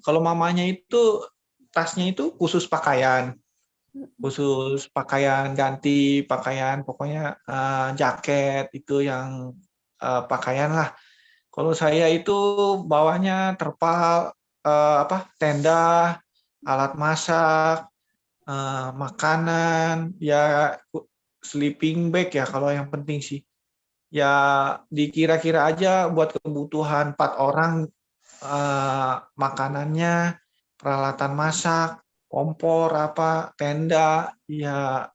Kalau mamanya itu tasnya itu khusus pakaian ganti pakaian, pokoknya jaket itu yang pakaian lah. Kalau saya itu bawanya terpal, tenda, alat masak, makanan, ya sleeping bag ya kalau yang penting sih. Ya dikira-kira aja buat kebutuhan 4 orang, makanannya, peralatan masak, kompor, tenda, ya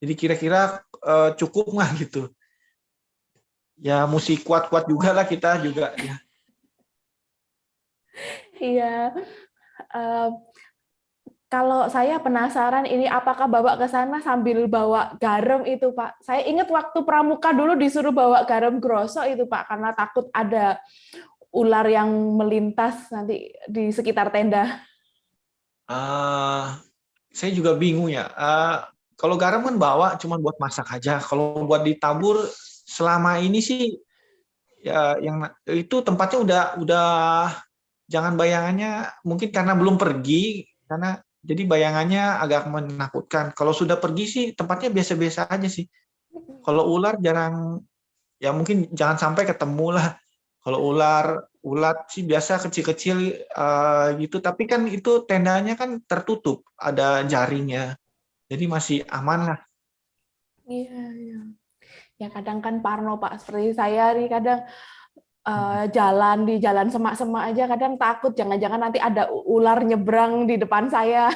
Jadi kira-kira cukup nggak gitu? Ya mesti kuat-kuat juga lah kita juga ya. Iya. Eh, Kalau saya penasaran ini apakah Bapak ke sana sambil bawa garam itu, Pak? Saya ingat waktu pramuka dulu disuruh bawa garam grosok itu, Pak, karena takut ada ular yang melintas nanti di sekitar tenda. Eh, saya juga bingung ya. Kalau garam kan bawa cuma buat masak aja. Kalau buat ditabur selama ini sih ya yang itu tempatnya udah jangan bayangannya mungkin karena belum pergi karena jadi bayangannya agak menakutkan. Kalau sudah pergi sih tempatnya biasa-biasa aja sih. Kalau ular jarang ya mungkin jangan sampai ketemu lah. Kalau ulat sih biasa kecil-kecil gitu, tapi kan itu tendanya kan tertutup, ada jaringnya, jadi masih aman lah. Iya, iya. Ya kadang kan parno, Pak, seperti saya nih kadang jalan di jalan semak-semak aja kadang takut jangan-jangan nanti ada ular nyebrang di depan saya.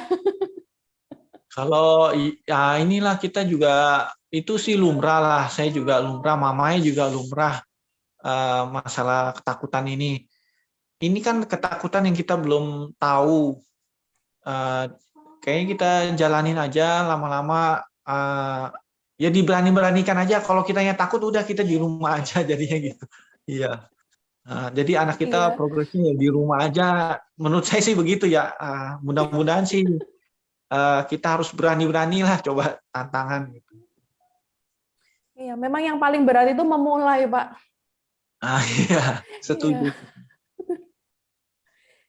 Kalau ya inilah kita juga itu sih lumrah lah, saya juga lumrah, mamanya juga lumrah masalah ketakutan ini. Ini kan ketakutan yang kita belum tahu. Eh, Kayaknya kita jalanin aja lama-lama. Ya diberani-beranikan aja. Kalau kita yang takut udah kita di rumah aja jadinya gitu. Iya. Jadi anak kita Iya. progresnya ya di rumah aja. Menurut saya sih begitu ya. Mudah-mudahan sih kita harus berani-berani lah coba tantangan gitu. Iya, memang yang paling berat itu memulai, Pak. Iya, Iya. setuju.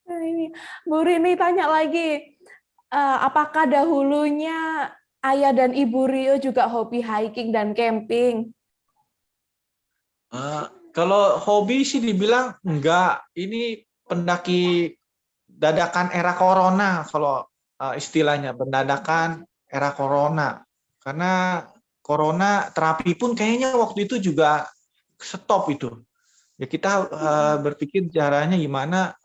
Nah, ini Bu Rini tanya lagi, apakah dahulunya Ayah dan Ibu Rio juga hobi hiking dan camping? Kalau hobi sih dibilang enggak. Ini pendaki dadakan era corona kalau istilahnya pendadakan era corona. Karena corona terapi pun kayaknya waktu itu juga stop itu. Ya kita berpikir caranya gimana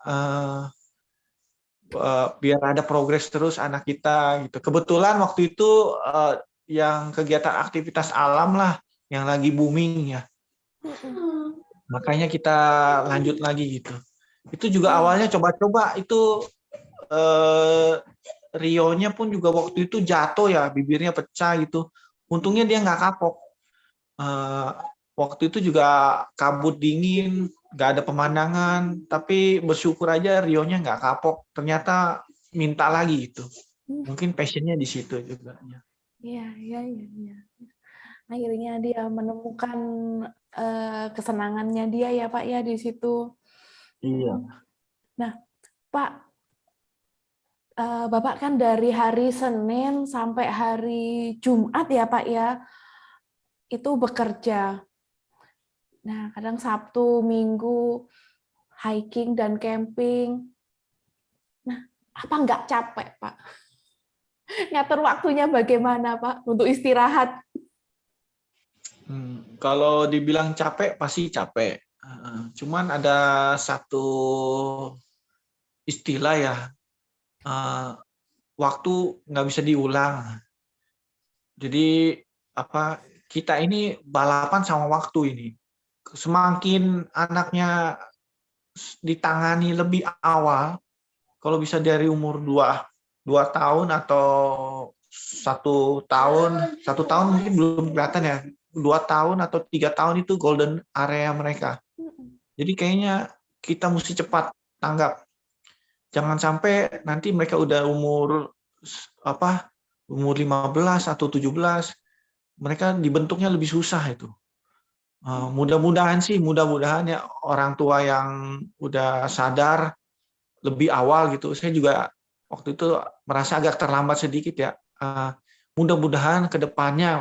biar ada progres terus anak kita gitu. Kebetulan waktu itu yang kegiatan aktivitas alam lah yang lagi booming ya. Makanya kita lanjut lagi gitu. Itu juga awalnya coba-coba itu Rio-nya pun juga waktu itu jatuh ya, bibirnya pecah gitu. Untungnya dia nggak kapok. Eh, Waktu itu juga kabut dingin, nggak ada pemandangan, tapi bersyukur aja Rio-nya nggak kapok. Ternyata minta lagi gitu. Mungkin passionnya di situ juga. Iya, iya, iya, iya. Akhirnya dia menemukan kesenangannya dia ya, Pak, ya di situ. Iya. Nah, Pak, Bapak kan dari hari Senin sampai hari Jumat ya, Pak, ya, itu bekerja. Nah, kadang Sabtu, Minggu, hiking dan camping. Nah, apa nggak capek, Pak? Ngatur waktunya bagaimana, Pak, untuk istirahat? Kalau dibilang capek pasti capek. Cuman ada satu istilah ya, waktu nggak bisa diulang. Jadi apa kita ini balapan sama waktu ini. Semakin anaknya ditangani lebih awal, kalau bisa dari umur 2 tahun atau 1 tahun mungkin belum kelihatan ya. 2 tahun atau 3 tahun itu golden area mereka. Jadi kayaknya kita mesti cepat tanggap. Jangan sampai nanti mereka udah umur 15 atau 17, mereka dibentuknya lebih susah itu. Mudah-mudahan ya orang tua yang udah sadar lebih awal gitu. Saya juga waktu itu merasa agak terlambat sedikit ya. Mudah-mudahan kedepannya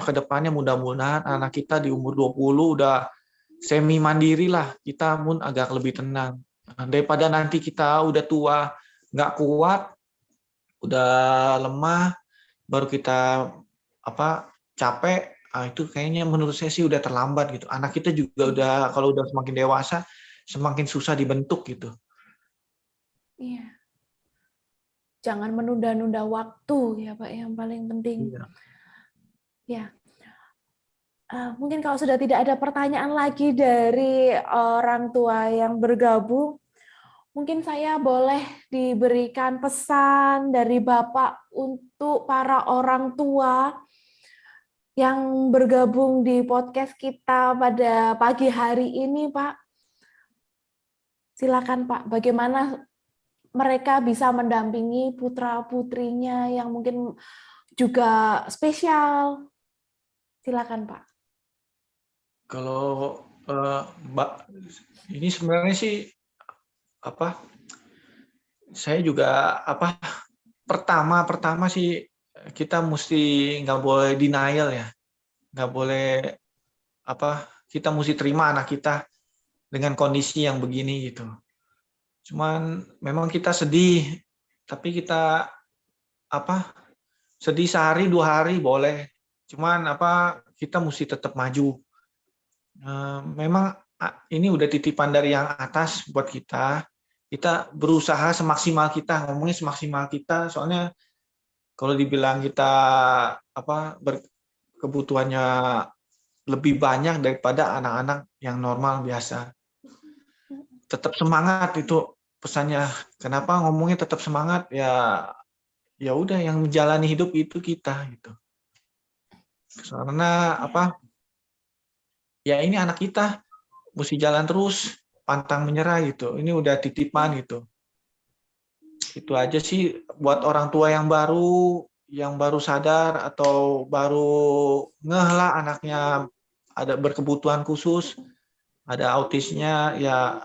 mudah-mudahan anak kita di umur 20 udah semi mandiri lah. Kita pun agak lebih tenang. Daripada nanti kita udah tua, nggak kuat, udah lemah, baru kita capek. Itu kayaknya menurut saya sih udah terlambat gitu. Anak kita juga kalau udah semakin dewasa, semakin susah dibentuk gitu. Iya. Jangan menunda-nunda waktu ya, Pak, yang paling penting. Iya. Ya, mungkin kalau sudah tidak ada pertanyaan lagi dari orang tua yang bergabung, mungkin saya boleh diberikan pesan dari Bapak untuk para orang tua yang bergabung di podcast kita pada pagi hari ini, Pak. Silakan, Pak. Bagaimana mereka bisa mendampingi putra-putrinya yang mungkin juga spesial? Silakan, Pak. Kalau Mbak, ini sebenarnya sih saya juga pertama sih kita mesti nggak boleh denial ya, nggak boleh kita mesti terima anak kita dengan kondisi yang begini gitu. Cuman memang kita sedih, tapi kita sedih sehari 2 hari boleh. Cuman kita mesti tetap maju. Memang ini udah titipan dari yang atas buat kita. Kita berusaha semaksimal kita, ngomongnya semaksimal kita. Soalnya kalau dibilang kita kebutuhannya lebih banyak daripada anak-anak yang normal biasa. Tetap semangat itu pesannya. Kenapa ngomongnya tetap semangat? Ya udah, yang menjalani hidup itu kita gitu. Karena ya ini anak kita mesti jalan terus, pantang menyerah gitu. Ini udah titipan gitu. Itu aja sih buat orang tua yang baru sadar atau baru ngeh lah anaknya ada berkebutuhan khusus, ada autisnya, ya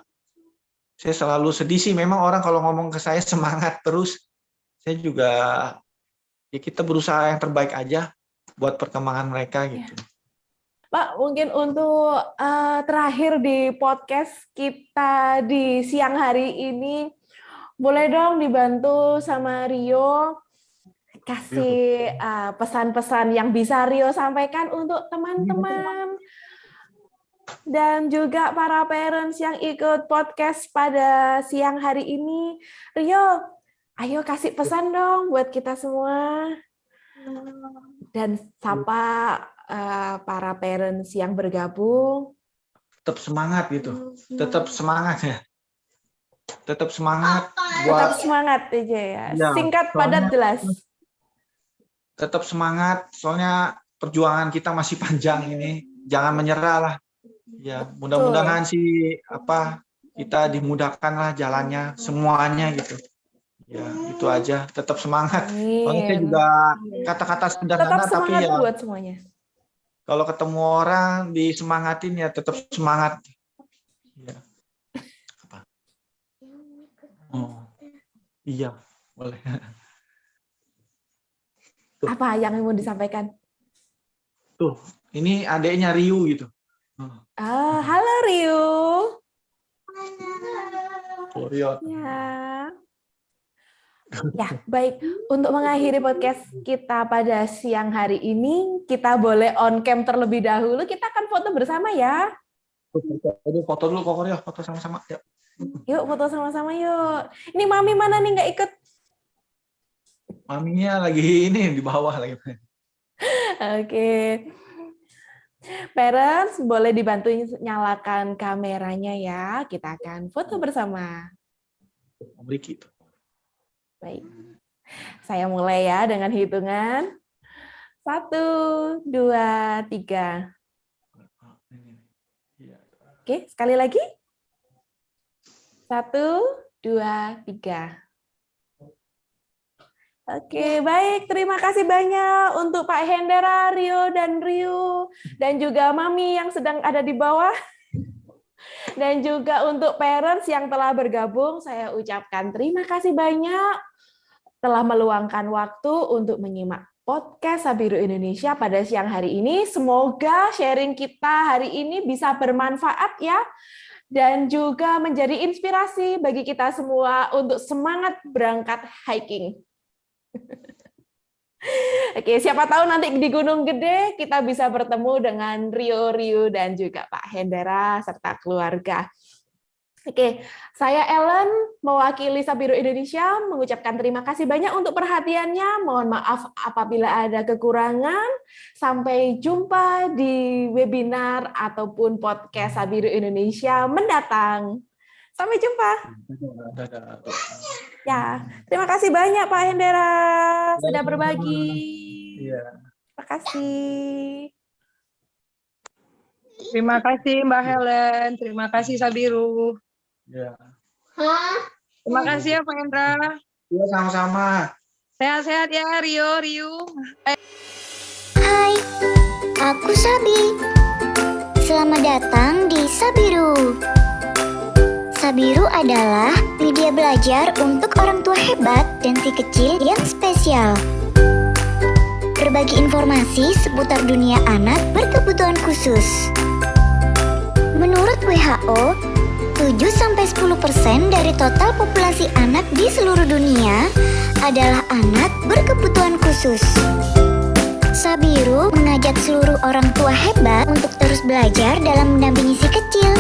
saya selalu sedih sih. Memang orang kalau ngomong ke saya semangat terus, saya juga ya kita berusaha yang terbaik aja buat perkembangan mereka gitu. Pak, mungkin untuk terakhir di podcast kita di siang hari ini, boleh dong dibantu sama Rio kasih pesan-pesan yang bisa Rio sampaikan untuk teman-teman dan juga para parents yang ikut podcast pada siang hari ini. Rio, ayo kasih pesan dong buat kita semua. Dan sapa para parents yang bergabung. Tetap semangat gitu. Tetap semangat ya. Tetap semangat. Tetap semangat aja ya. Singkat, padat, jelas. Tetap semangat, soalnya perjuangan kita masih panjang ini. Jangan menyerah lah. Ya, mudah-mudahan sih kita dimudahkan lah jalannya semuanya gitu. Ya, itu aja. Tetap semangat. Soalnya saya juga kata-kata sederhana tapi ya buat semuanya. Kalau ketemu orang disemangatin ya tetap semangat. Ya. Oh. Iya, boleh. Apa yang mau disampaikan? Tuh, ini adiknya Ryu gitu. Halo Ryu. Halo. Ya, baik. Untuk mengakhiri podcast kita pada siang hari ini, kita boleh on cam terlebih dahulu. Kita akan foto bersama ya. Foto dulu kok, ya. Foto sama-sama. Yuk, foto sama-sama yuk. Ini Mami mana nih nggak ikut? Maminya lagi ini di bawah lagi. Oke. Parents, boleh dibantu nyalakan kameranya ya. Kita akan foto bersama. Beri itu. Baik. Saya mulai ya dengan hitungan. 1, 2, 3. Oke, sekali lagi. 1, 2, 3. Oke, baik. Terima kasih banyak untuk Pak Hendera, Rio, dan Ryu. Dan juga Mami yang sedang ada di bawah. Dan juga untuk parents yang telah bergabung, saya ucapkan terima kasih banyak telah meluangkan waktu untuk menyimak podcast Sabiru Indonesia pada siang hari ini. Semoga sharing kita hari ini bisa bermanfaat ya, dan juga menjadi inspirasi bagi kita semua untuk semangat berangkat hiking. Oke, siapa tahu nanti di Gunung Gede kita bisa bertemu dengan Rio, dan juga Pak Hendera serta keluarga. Oke, saya Ellen mewakili Sabiru Indonesia mengucapkan terima kasih banyak untuk perhatiannya. Mohon maaf apabila ada kekurangan. Sampai jumpa di webinar ataupun podcast Sabiru Indonesia mendatang. Sampai jumpa. Ya, terima kasih banyak Pak Hendera sudah berbagi. Iya. Terima kasih. Terima kasih Mbak Helen, terima kasih Sabiru. Iya. Terima kasih ya Pak Hendra. Iya, sama-sama. Sehat-sehat ya Rio. Hai, aku Sabi. Selamat datang di Sabiru. Sabiru adalah media belajar untuk orang tua hebat dan si kecil yang spesial. Berbagi informasi seputar dunia anak berkebutuhan khusus. Menurut WHO, 7-10% dari total populasi anak di seluruh dunia adalah anak berkebutuhan khusus. Sabiru mengajak seluruh orang tua hebat untuk terus belajar dalam mendampingi si kecil.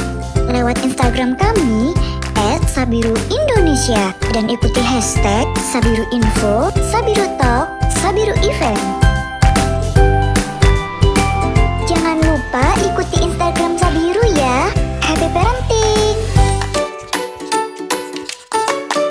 Lewat Instagram kami @sabiruindonesia dan ikuti hashtag Sabiru Info, Sabiru